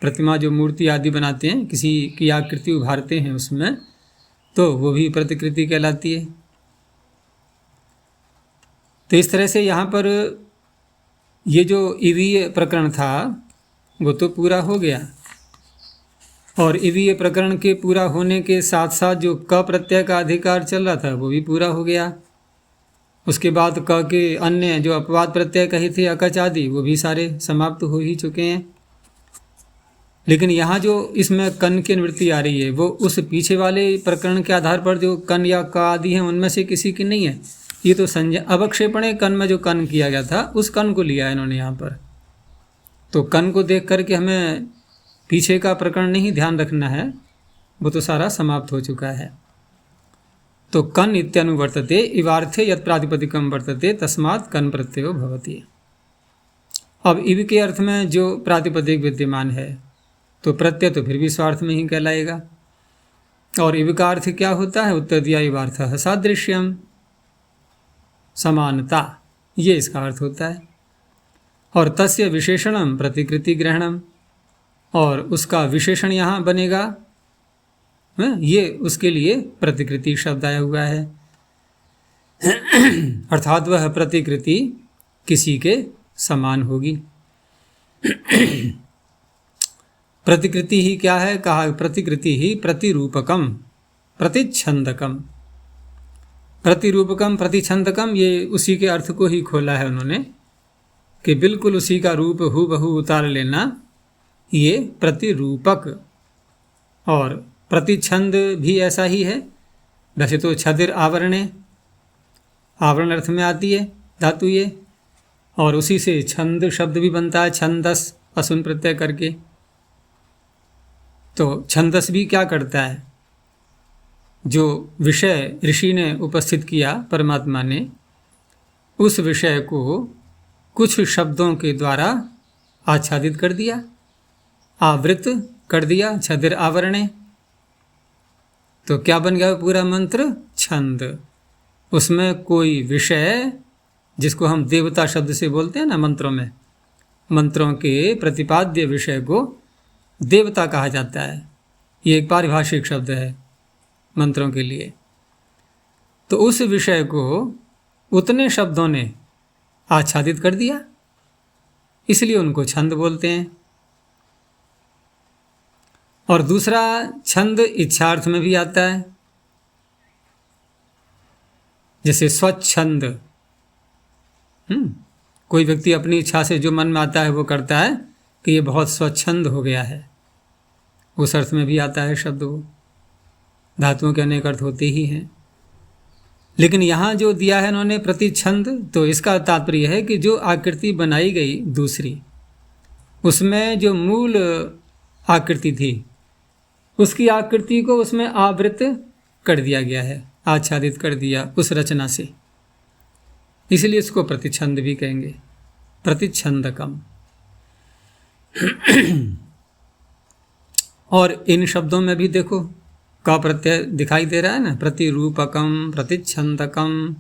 प्रतिमा जो मूर्ति आदि बनाते हैं, किसी की आकृति उभारते हैं उसमें, तो वो भी प्रतिकृति कहलाती है। तो इस तरह से यहाँ पर ये जो इवीय प्रकरण था वो तो पूरा हो गया, और इवीय प्रकरण के पूरा होने के साथ साथ जो क प्रत्यय का अधिकार चल रहा था वो भी पूरा हो गया। उसके बाद क के अन्य जो अपवाद प्रत्यय कहे थे अकच आदि, वो भी सारे समाप्त हो ही चुके हैं। लेकिन यहाँ जो इसमें कन की निवृत्ति आ रही है वो उस पीछे वाले प्रकरण के आधार पर जो कन या क आदि हैं उनमें से किसी की नहीं है। ये तो अवक्षेपणे कन में जो कन किया गया था उस कन को लिया है इन्होंने यहाँ पर। तो कन को देख करके हमें पीछे का प्रकरण नहीं ध्यान रखना है, वो तो सारा समाप्त हो चुका है। तो कन इत्यनुवर्तते इवार्थे यत् प्रातिपदिकम वर्तते तस्मात् कन प्रत्ययो भवति। अब इव के अर्थ में जो प्रातिपदिक विद्यमान है तो प्रत्यय तो फिर भी स्वार्थ में ही कहलाएगा। और इव का अर्थ क्या होता है? उत्तर दिया इवार्थ सादृश्यम, समानता, ये इसका अर्थ होता है। और तस्य विशेषणम प्रतिकृति ग्रहणम, और उसका विशेषण यहाँ बनेगा, ये उसके लिए प्रतिकृति शब्द आया हुआ है। अर्थात वह प्रतिकृति किसी के समान होगी। प्रतिकृति ही क्या है? कहा प्रतिकृति ही प्रतिरूपकम प्रतिच्छंदकम। प्रतिरूपकम प्रतिच्छंदकम, ये उसी के अर्थ को ही खोला है उन्होंने कि बिल्कुल उसी का रूप हूबहू उतार लेना, ये प्रतिरूपक। और प्रतिच्छंद भी ऐसा ही है। वैसे तो छदिर आवरणे, आवरण अर्थ में आती है धातु ये, और उसी से छंद शब्द भी बनता है, छंदस असुन प्रत्यय करके। तो छंदस भी क्या करता है? जो विषय ऋषि ने उपस्थित किया परमात्मा ने, उस विषय को कुछ शब्दों के द्वारा आच्छादित कर दिया, आवृत कर दिया, छदिर आवरणे। तो क्या बन गया पूरा मंत्र? छंद। उसमें कोई विषय, जिसको हम देवता शब्द से बोलते हैं ना मंत्रों में, मंत्रों के प्रतिपाद्य विषय को देवता कहा जाता है। ये एक पारिभाषिक शब्द है मंत्रों के लिए। तो उस विषय को उतने शब्दों ने आच्छादित कर दिया, इसलिए उनको छंद बोलते हैं। और दूसरा छंद इच्छार्थ में भी आता है, जैसे स्वच्छंद। कोई व्यक्ति अपनी इच्छा से जो मन में आता है वो करता है कि ये बहुत स्वच्छंद हो गया है, उस अर्थ में भी आता है शब्द वो। धातुओं के अनेक अर्थ होते ही हैं, लेकिन यहाँ जो दिया है इन्होंने प्रतिच्छंद, तो इसका तात्पर्य है कि जो आकृति बनाई गई दूसरी, उसमें जो मूल आकृति थी, उसकी आकृति को उसमें आवृत कर दिया गया है, आच्छादित कर दिया उस रचना से, इसलिए इसको प्रतिच्छंद भी कहेंगे, प्रतिच्छंदकम। और इन शब्दों में भी देखो का प्रत्यय दिखाई दे रहा है ना, प्रतिरूपकम प्रतिच्छंदकम।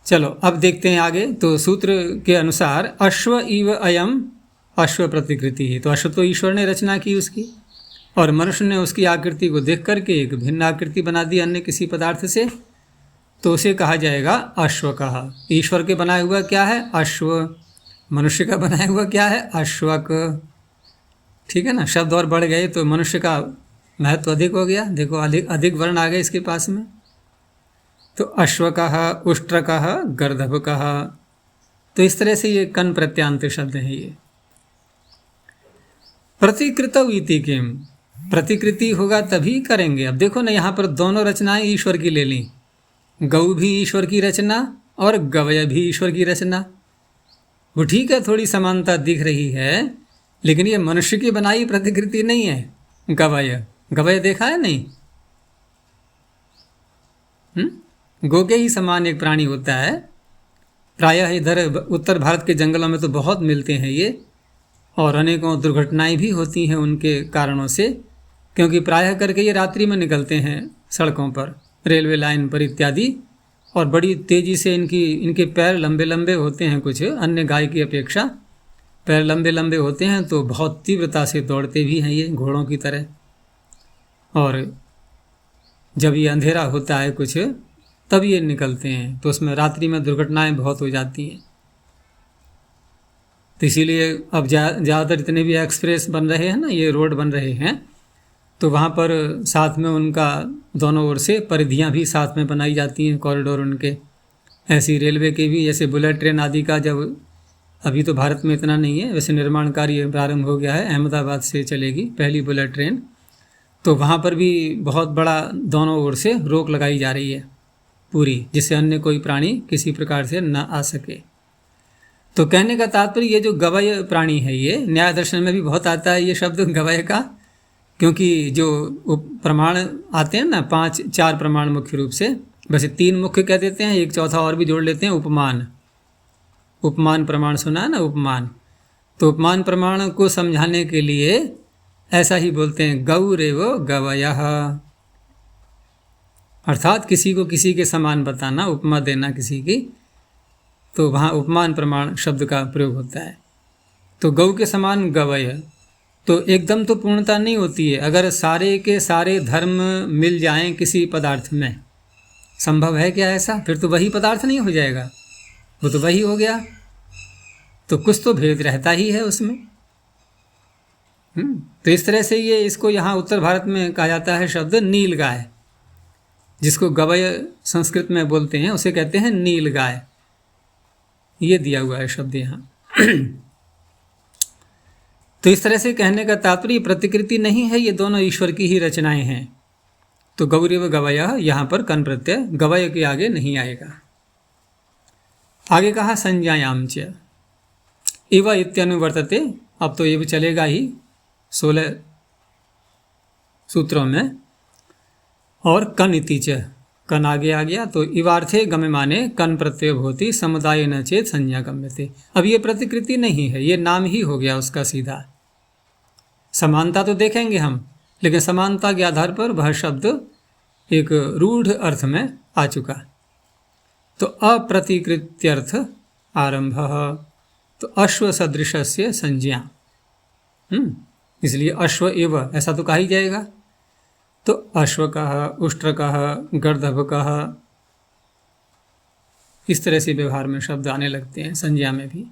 चलो अब देखते हैं आगे। तो सूत्र के अनुसार अश्व इव अयम, अश्व प्रतिकृति है, तो अश्व तो ईश्वर ने रचना की उसकी, और मनुष्य ने उसकी आकृति को देख करके एक भिन्न आकृति बना दी अन्य किसी पदार्थ से, तो उसे कहा जाएगा अश्व कहा। ईश्वर के बनाया हुआ क्या है? अश्व। मनुष्य का बनाया हुआ क्या है? अश्वक। ठीक है ना, शब्द और बढ़ गए तो मनुष्य का महत्व अधिक हो गया। देखो अधिक वर्ण आ गए इसके पास में। तो अश्व कहा, उष्ट्र कहा, गर्दभ कहा। तो इस तरह से ये कन प्रत्यांत शब्द है ये। प्रतिकृत इति किम, प्रतिकृति होगा तभी करेंगे। अब देखो ना, यहाँ पर दोनों रचनाएं ईश्वर की ले ली, गौ भी ईश्वर की रचना और गवय भी ईश्वर की रचना। वो ठीक है, थोड़ी समानता दिख रही है, लेकिन ये मनुष्य की बनाई प्रतिकृति नहीं है। गवय, गवय देखा है नहीं? गौ के ही समान एक प्राणी होता है। प्रायः इधर उत्तर भारत के जंगलों में तो बहुत मिलते हैं ये, और अनेकों दुर्घटनाएं भी होती हैं उनके कारणों से, क्योंकि प्रायः करके ये रात्रि में निकलते हैं सड़कों पर, रेलवे लाइन पर इत्यादि, और बड़ी तेज़ी से इनके पैर लंबे लंबे होते हैं, कुछ अन्य गाय की अपेक्षा पैर लंबे लंबे होते हैं, तो बहुत तीव्रता से दौड़ते भी हैं ये घोड़ों की तरह। और जब ये अंधेरा होता है कुछ, तब ये निकलते हैं, तो उसमें रात्रि में दुर्घटनाएं बहुत हो जाती हैं। तो इसीलिए अब ज़्यादातर इतने भी एक्सप्रेस बन रहे हैं ना, ये रोड बन रहे हैं, तो वहाँ पर साथ में उनका दोनों ओर से परिधियाँ भी साथ में बनाई जाती हैं, कॉरिडोर उनके। ऐसी रेलवे के भी, जैसे बुलेट ट्रेन आदि का, जब अभी तो भारत में इतना नहीं है, वैसे निर्माण कार्य प्रारंभ हो गया है, अहमदाबाद से चलेगी पहली बुलेट ट्रेन, तो वहाँ पर भी बहुत बड़ा दोनों ओर से रोक लगाई जा रही है पूरी, जिससे अन्य कोई प्राणी किसी प्रकार से न आ सके। तो कहने का तात्पर्य ये जो गवय प्राणी है, ये न्याय दर्शन में भी बहुत आता है ये शब्द गवय का, क्योंकि जो प्रमाण आते हैं ना, 4 प्रमाण मुख्य रूप से, वैसे 3 मुख्य कह देते हैं, एक चौथा और भी जोड़ लेते हैं, उपमान। उपमान प्रमाण सुना है ना, उपमान। तो उपमान प्रमाण को समझाने के लिए ऐसा ही बोलते हैं, गौरेव गवयः, अर्थात किसी को किसी के समान बताना, उपमा देना किसी की, तो वहाँ उपमान प्रमाण शब्द का प्रयोग होता है। तो गौ के समान गवय, तो एकदम तो पूर्णता नहीं होती है। अगर सारे के सारे धर्म मिल जाएं किसी पदार्थ में, संभव है क्या ऐसा? फिर तो वही पदार्थ नहीं हो जाएगा, वो तो वही हो गया। तो कुछ तो भेद रहता ही है उसमें। तो इस तरह से ये इसको यहाँ उत्तर भारत में कहा जाता है शब्द नील गाय, जिसको गवय संस्कृत में बोलते हैं उसे कहते हैं नील गाय। ये दिया हुआ है शब्द यहाँ। तो इस तरह से कहने का तात्पर्य प्रतिकृति नहीं है, ये दोनों ईश्वर की ही रचनाएं हैं। तो गौरीव गवयः, यहाँ पर कन प्रत्यय गवय के आगे नहीं आएगा। आगे कहा संज्ञायाम च इव इत्यनुवर्तते। अब तो ये भी चलेगा ही 16 सूत्रों में। और कन इति च, कन आगे आ गया। तो इवार्थे गम्य माने कन प्रत्यय होती समुदाय न चेत संज्ञा गम्यते। अब ये प्रतिकृति नहीं है, ये नाम ही हो गया उसका सीधा। समानता तो देखेंगे हम, लेकिन समानता के आधार पर वह शब्द एक रूढ़ अर्थ में आ चुका। तो अप्रतिकृत्यर्थ आरंभ, तो अश्व सदृशस्य संज्ञा, इसलिए अश्व एव ऐसा तो कहा ही जाएगा। तो अश्वकः, उष्ट्रकः, गर्दभकः, इस तरह से व्यवहार में शब्द आने लगते हैं संज्ञा में भी।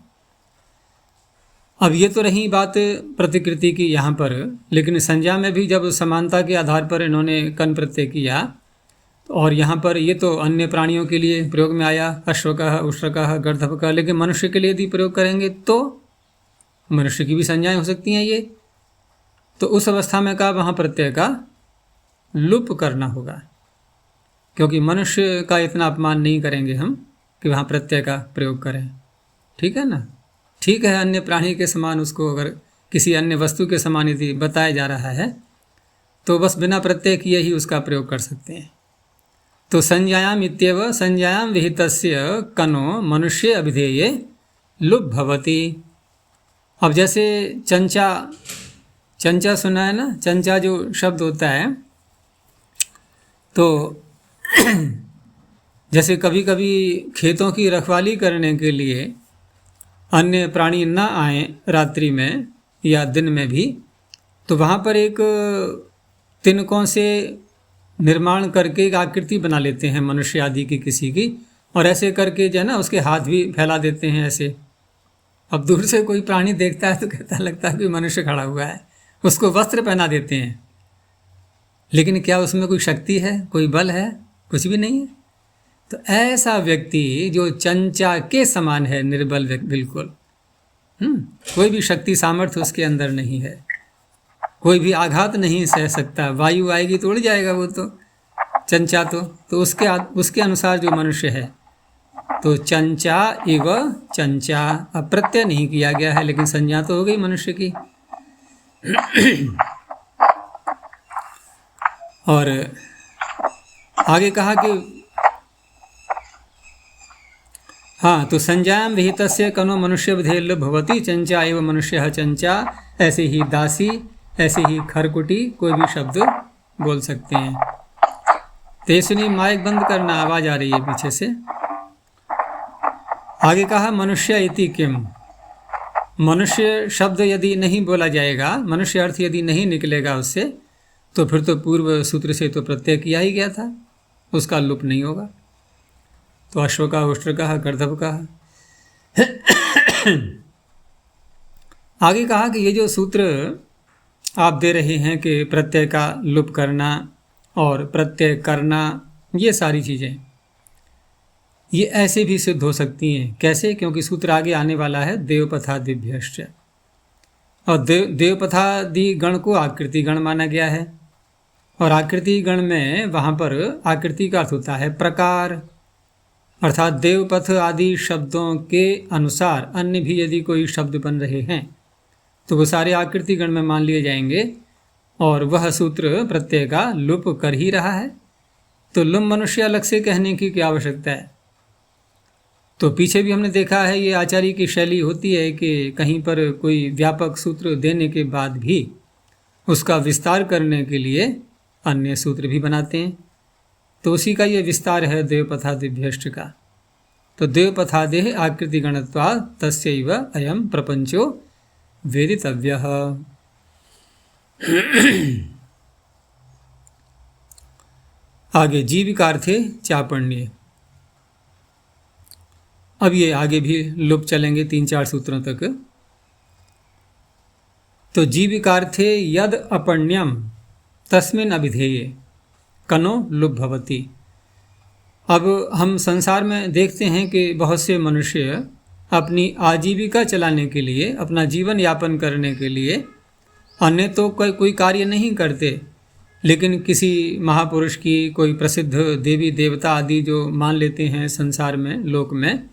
अब ये तो रही बात प्रतिकृति की यहाँ पर, लेकिन संज्ञा में भी जब समानता के आधार पर इन्होंने कन प्रत्यय किया, और यहाँ पर ये तो अन्य प्राणियों के लिए प्रयोग में आया, अश्वकः, उष्ट्रकः, गर्दभकः, लेकिन मनुष्य के लिए यदि प्रयोग करेंगे तो मनुष्य की भी संज्ञाएं हो सकती हैं ये। तो उस अवस्था में का वहाँ प्रत्यय का लुप करना होगा, क्योंकि मनुष्य का इतना अपमान नहीं करेंगे हम कि वहाँ प्रत्यय का प्रयोग करें। ठीक है ना? ठीक है, अन्य प्राणी के समान उसको अगर किसी अन्य वस्तु के समान यदि बताया जा रहा है तो बस बिना प्रत्यय किए ही उसका प्रयोग कर सकते हैं। तो संज्ञायाम इत्येव संज्ञायाम विहितस्य कनो मनुष्य अभिधेये लुप भवति। अब जैसे चंचा, चंचा सुना है ना, चंचा जो शब्द होता है, तो जैसे कभी कभी खेतों की रखवाली करने के लिए अन्य प्राणी ना आए रात्रि में या दिन में भी, तो वहाँ पर एक तिनकों से निर्माण करके एक आकृति बना लेते हैं मनुष्य आदि की किसी की, और ऐसे करके जो है ना उसके हाथ भी फैला देते हैं ऐसे। अब दूर से कोई प्राणी देखता है तो कहता लगता है कि मनुष्य खड़ा हुआ है, उसको वस्त्र पहना देते हैं, लेकिन क्या उसमें कोई शक्ति है, कोई बल है? कुछ भी नहीं है। तो ऐसा व्यक्ति जो चंचा के समान है, निर्बल बिल्कुल, कोई भी शक्ति सामर्थ्य उसके अंदर नहीं है, कोई भी आघात नहीं सह सकता, वायु आएगी तो उड़ जाएगा वो तो चंचा। तो उसके अनुसार जो मनुष्य है, तो चंचा इव चंचा। अब प्रत्यय नहीं किया गया है, लेकिन संज्ञा तो हो गई मनुष्य की। और आगे कहा कि हाँ, तो संज्ञायाम विहितस्य कनो मनुष्य विधेय भवति चंचा एवं मनुष्य चंचा। ऐसे ही दासी, ऐसे ही खरकुटी, कोई भी शब्द बोल सकते हैं। तो सुनिए, माइक बंद करना, आवाज आ रही है पीछे से। आगे कहा मनुष्य इति किम। मनुष्य शब्द यदि नहीं बोला जाएगा, मनुष्य अर्थ यदि नहीं निकलेगा उससे, तो फिर तो पूर्व सूत्र से तो प्रत्यय किया ही गया था, उसका लुप नहीं होगा। तो अश्व का, उष्ट्र का, गर्दभ का। आगे कहा कि ये जो सूत्र आप दे रहे हैं कि प्रत्यय का लुप करना और प्रत्यय करना, ये सारी चीज़ें ये ऐसे भी सिद्ध हो सकती हैं। कैसे? क्योंकि सूत्र आगे आने वाला है देवपथादिभ्यश्च, और देवपथादि गण को आकृति गण माना गया है, और आकृति गण में वहाँ पर आकृति का अर्थ होता है प्रकार, अर्थात देवपथ आदि शब्दों के अनुसार अन्य भी यदि कोई शब्द बन रहे हैं तो वो सारे आकृति गण में मान लिए जाएंगे, और वह सूत्र प्रत्यय का लुप कर ही रहा है। तो लुम मनुष्य अलग से कहने की क्या आवश्यकता है? तो पीछे भी हमने देखा है ये आचार्य की शैली होती है कि कहीं पर कोई व्यापक सूत्र देने के बाद भी उसका विस्तार करने के लिए अन्य सूत्र भी बनाते हैं। तो उसी का ये विस्तार है देवपथादिभ्यष्ट का। तो देवपथादेह आकृति गणत्वा तस्यैव अयम प्रपंचो वेदितव्यः। आगे जीविकार्थे चापण्ये। अब ये आगे भी लुप चलेंगे 3-4 सूत्रों तक। तो जीविकार्थे यद अपण्यम तस्मिन् अभिधेये कनो लुप भवति। अब हम संसार में देखते हैं कि बहुत से मनुष्य अपनी आजीविका चलाने के लिए, अपना जीवन यापन करने के लिए अन्य तो कोई कार्य नहीं करते, लेकिन किसी महापुरुष की, कोई प्रसिद्ध देवी देवता आदि जो मान लेते हैं संसार में, लोक में,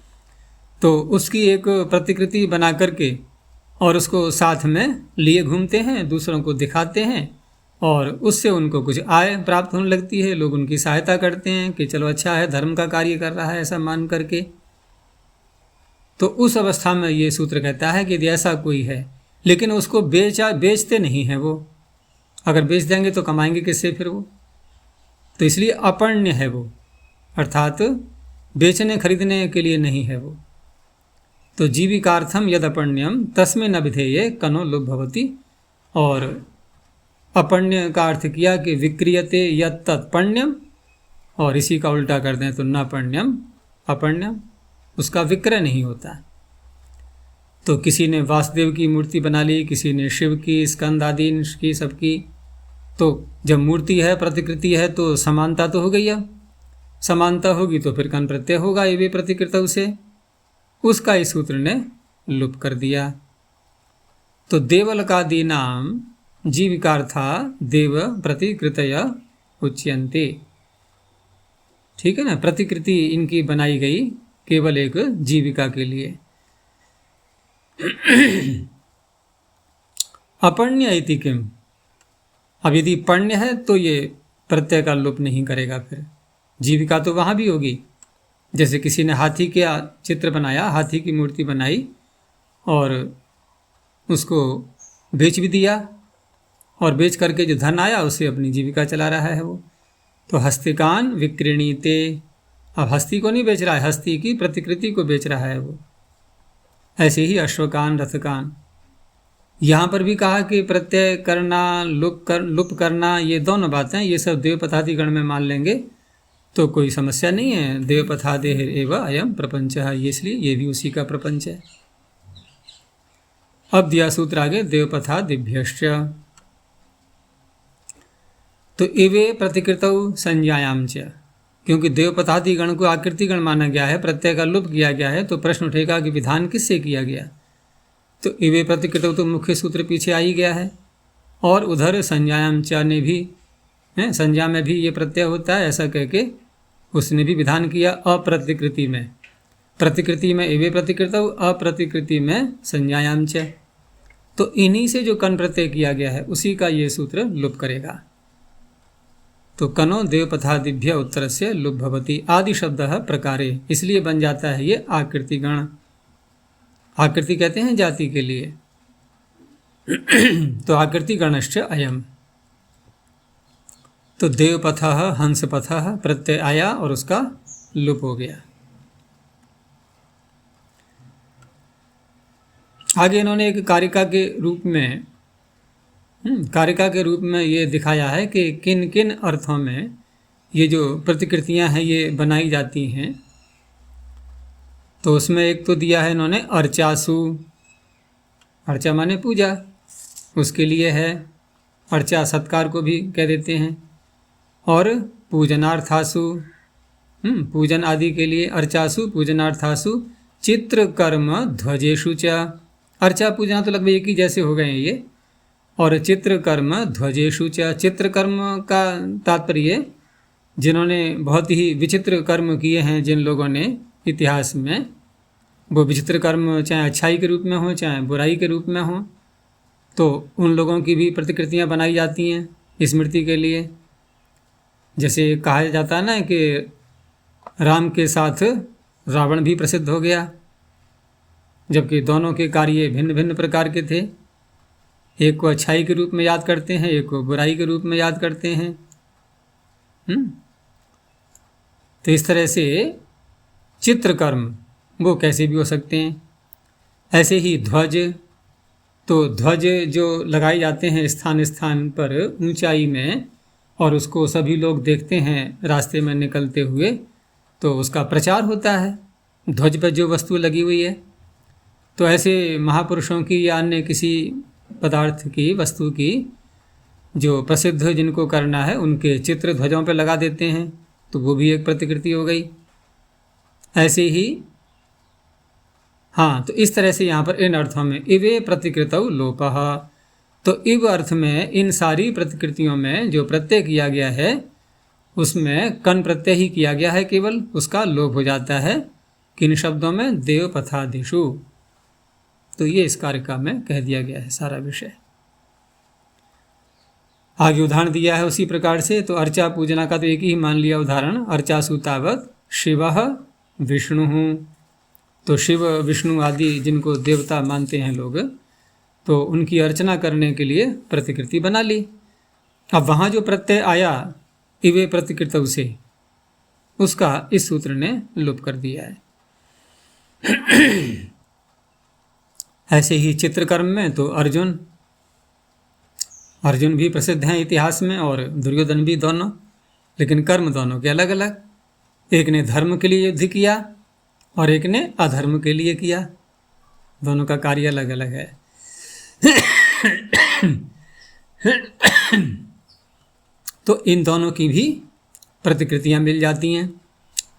तो उसकी एक प्रतिकृति बना करके और उसको साथ में लिए घूमते हैं, दूसरों को दिखाते हैं और उससे उनको कुछ आय प्राप्त होने लगती है। लोग उनकी सहायता करते हैं कि चलो अच्छा है, धर्म का कार्य कर रहा है, ऐसा मान करके। तो उस अवस्था में ये सूत्र कहता है कि यदि ऐसा कोई है, लेकिन उसको बेचते नहीं हैं वो, अगर बेच देंगे तो कमाएंगे किससे फिर वो। तो इसलिए अपण्य है वो, अर्थात बेचने खरीदने के लिए नहीं है वो। तो जीविकार्थम यद अपण्यम तस्मिन् अभिधेये कनो लुप भवति। और अपण्य का अर्थ किया कि विक्रियते यत् तत्पण्यम, और इसी का उल्टा कर दें तो न पण्यम अपण्यम, उसका विक्रय नहीं होता। तो किसी ने वासुदेव की मूर्ति बना ली, किसी ने शिव की, स्कंद आदि की, सबकी। तो जब मूर्ति है, प्रतिकृति है, तो समानता तो हो गई। अब समानता होगी तो फिर कन प्रत्यय होगा ये भी प्रतिकृत उसे, उसका इस सूत्र ने लुप कर दिया। तो देवलकादि नाम जीविकार्था देव प्रतिकृतय उच्यन्ते। ठीक है ना, प्रतिकृति इनकी बनाई गई केवल एक जीविका के लिए। अपण्य इति किम। अब यदि पण्य है तो ये प्रत्यय का लोप नहीं करेगा, फिर जीविका तो वहाँ भी होगी। जैसे किसी ने हाथी के चित्र बनाया, हाथी की मूर्ति बनाई और उसको बेच भी दिया, और बेच करके जो धन आया उसे अपनी जीविका चला रहा है वो। तो हस्तिकान विक्रीणीते। अब हस्ती को नहीं बेच रहा है, हस्ती की प्रतिकृति को बेच रहा है वो। ऐसे ही अश्वकान रथकान। यहाँ पर भी कहा कि प्रत्यय करना, लुप करना, ये दोनों बातें ये सब देवपथादि गण में मान लेंगे तो कोई समस्या नहीं है। देवपथादेह एव अयम प्रपंच है, ये इसलिए ये भी उसी का प्रपंच है। अब दिया सूत्र आगे देवपथादिभ्यश्च। तो एवे प्रतिकृतौ संज्ञायाम च, क्योंकि देवपथादि गण को आकृति गण माना गया है, प्रत्यय का लुप किया गया है, तो प्रश्न उठेगा कि विधान किससे किया गया। तो एवे प्रतिकृतौ तो मुख्य सूत्र पीछे आ ही गया है, और उधर संज्ञायाम च ने भी है, संज्ञा में भी ये प्रत्यय होता है, ऐसा कह के उसने भी विधान किया अप्रतिकृति में। प्रतिकृति में एवे प्रतिकृतौ, अप्रतिकृति में संज्ञायाम च। तो इन्हीं से जो कन प्रत्यय किया गया है उसी का ये सूत्र लुप करेगा। तो कनो देवपथादिभ्य उत्तर से लुप भवति। आदि शब्द प्रकारे, इसलिए बन जाता है ये आकृति गण। आकृति कहते हैं जाति के लिए। तो आकृति गणश्च अयम। तो देवपथ हंसपथ प्रत्यय आया और उसका लुप हो गया। आगे इन्होंने एक कारिका के रूप में ये दिखाया है कि किन किन अर्थों में ये जो प्रतिकृतियां हैं ये बनाई जाती हैं। तो उसमें एक तो दिया है इन्होंने अर्चासु। अर्चा माने पूजा, उसके लिए है। अर्चा सत्कार को भी कह देते हैं। और पूजनार्थासु, पूजन आदि के लिए अर्चासु पूजनार्थासु चित्रकर्म ध्वजेषु च। अर्चा पूजना तो लगभग एक ही जैसे हो गए हैं ये। और चित्रकर्म ध्वजेषु च, चित्रकर्म का तात्पर्य जिन्होंने बहुत ही विचित्र कर्म किए हैं, जिन लोगों ने इतिहास में, वो विचित्र कर्म चाहे अच्छाई के रूप में हो चाहे बुराई के रूप में हो, तो उन लोगों की भी प्रतिकृतियां बनाई जाती हैं स्मृति के लिए। जैसे कहा जाता है ना कि राम के साथ रावण भी प्रसिद्ध हो गया, जबकि दोनों के कार्य भिन्न भिन्न प्रकार के थे। एक को अच्छाई के रूप में याद करते हैं, एक को बुराई के रूप में याद करते हैं। तो इस तरह से चित्रकर्म वो कैसे भी हो सकते हैं। ऐसे ही ध्वज, तो ध्वज जो लगाए जाते हैं स्थान स्थान पर ऊंचाई में, और उसको सभी लोग देखते हैं रास्ते में निकलते हुए, तो उसका प्रचार होता है ध्वज पर जो वस्तु लगी हुई है। तो ऐसे महापुरुषों की या अन्य किसी पदार्थ की, वस्तु की जो प्रसिद्ध जिनको करना है, उनके चित्र ध्वजों पर लगा देते हैं, तो वो भी एक प्रतिकृति हो गई। ऐसे ही हाँ, तो इस तरह से यहाँ पर इन अर्थों में इवे प्रतिकृतौ लोपः, तो इव अर्थ में इन सारी प्रतिकृतियों में जो प्रत्यय किया गया है उसमें कन प्रत्यय ही किया गया है, केवल उसका लोप हो जाता है। किन शब्दों में? देव पथादिषु। तो ये इस कार्यक्रम में कह दिया गया है सारा विषय। आगे उदाहरण दिया है उसी प्रकार से। तो अर्चा पूजना का तो एक ही मान लिया उदाहरण, अर्चासु तावत् शिवः विष्णु। तो शिव विष्णु आदि जिनको देवता मानते हैं लोग, तो उनकी अर्चना करने के लिए प्रतिकृति बना ली। अब वहाँ जो प्रत्यय आया इवे प्रतिकृतौ से, उसका इस सूत्र ने लोप कर दिया है। ऐसे ही चित्रकर्म में तो अर्जुन भी प्रसिद्ध हैं इतिहास में, और दुर्योधन भी, दोनों, लेकिन कर्म दोनों के अलग अलग। एक ने धर्म के लिए युद्ध किया और एक ने अधर्म के लिए किया, दोनों का कार्य अलग अलग है। तो इन दोनों की भी प्रतिकृतियां मिल जाती हैं,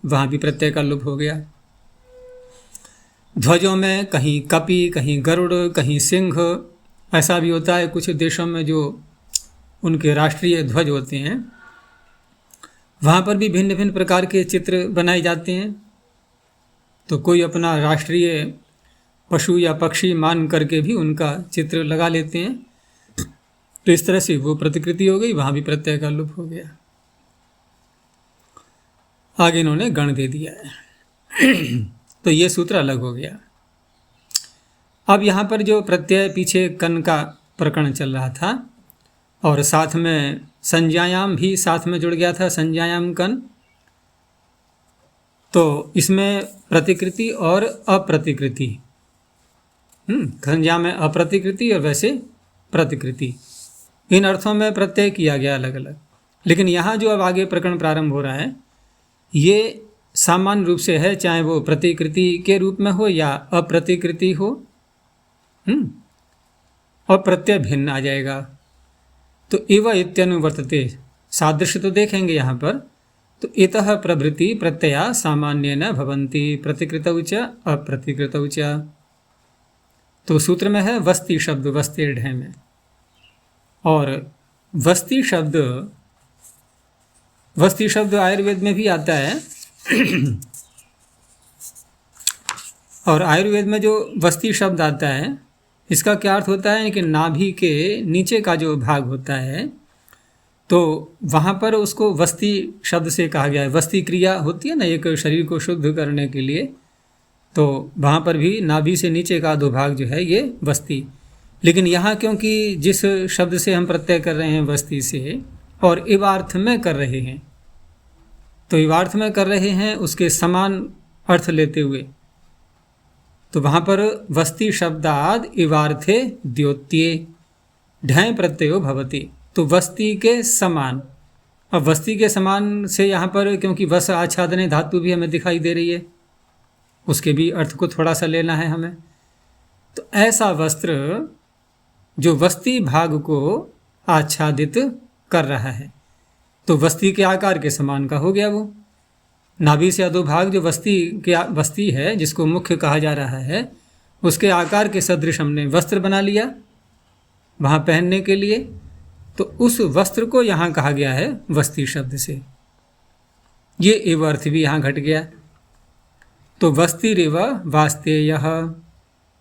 वहाँ भी प्रत्यय का लोप हो गया। ध्वजों में कहीं कपि, कहीं गरुड़, कहीं सिंह, ऐसा भी होता है। कुछ देशों में जो उनके राष्ट्रीय ध्वज होते हैं, वहाँ पर भी भिन्न भिन्न प्रकार के चित्र बनाए जाते हैं। तो कोई अपना राष्ट्रीय पशु या पक्षी मान करके भी उनका चित्र लगा लेते हैं। तो इस तरह से वो प्रतिकृति हो गई, वहाँ भी प्रत्यय का लोप हो गया। आगे इन्होंने गण दे दिया है। तो ये सूत्र अलग हो गया। अब यहाँ पर जो प्रत्यय, पीछे कन का प्रकरण चल रहा था, और साथ में संज्ञायाम भी साथ में जुड़ गया था, संज्ञायाम कन। तो इसमें प्रतिकृति और अप्रतिकृति, संज्ञा में अप्रतिकृति और वैसे प्रतिकृति, इन अर्थों में प्रत्यय किया गया अलग अलग। लेकिन यहाँ जो अब आगे प्रकरण प्रारंभ हो रहा है, ये सामान्य रूप से है, चाहे वो प्रतिकृति के रूप में हो या अप्रतिकृति हो, और प्रत्यय भिन्न आ जाएगा। तो इव इत्यनुवर्तते, सादृश्य तो देखेंगे यहाँ पर। तो इतः प्रभृति प्रत्यया सामान्येन भवन्ति प्रतिकृतौ च अप्रतिकृतौ च। तो सूत्र में है वस्ति शब्द, वस्ति ढय में, और वस्ति शब्द आयुर्वेद में भी आता है। और आयुर्वेद में जो वस्ति शब्द आता है, इसका क्या अर्थ होता है कि नाभि के नीचे का जो भाग होता है, तो वहाँ पर उसको वस्ति शब्द से कहा गया है। वस्ति क्रिया होती है ना एक शरीर को शुद्ध करने के लिए, तो वहाँ पर भी नाभि से नीचे का दो भाग जो है ये वस्ति। लेकिन यहाँ क्योंकि जिस शब्द से हम प्रत्यय कर रहे हैं वस्ति से, और इवार्थ में कर रहे हैं, तो इवार्थ में कर रहे हैं उसके समान अर्थ लेते हुए, तो वहाँ पर वस्ति शब्दाद इवार्थे द्योत्ये ढय प्रत्ययो भवति। तो वस्ति के समान, अब वस्ति के समान से यहाँ पर क्योंकि वस आच्छादने धातु भी हमें दिखाई दे रही है, उसके भी अर्थ को थोड़ा सा लेना है हमें। तो ऐसा वस्त्र जो वस्ति भाग को आच्छादित कर रहा है, तो वस्ति के आकार के समान का हो गया वो। नाभि से अधोभाग जो वस्ति है, जिसको मुख्य कहा जा रहा है, उसके आकार के सदृश हमने वस्त्र बना लिया वहाँ पहनने के लिए। तो उस वस्त्र को यहाँ कहा गया है वस्ति शब्द से। ये एव अर्थ भी यहाँ घट गया। तो वस्तिरेव वास्तेयः,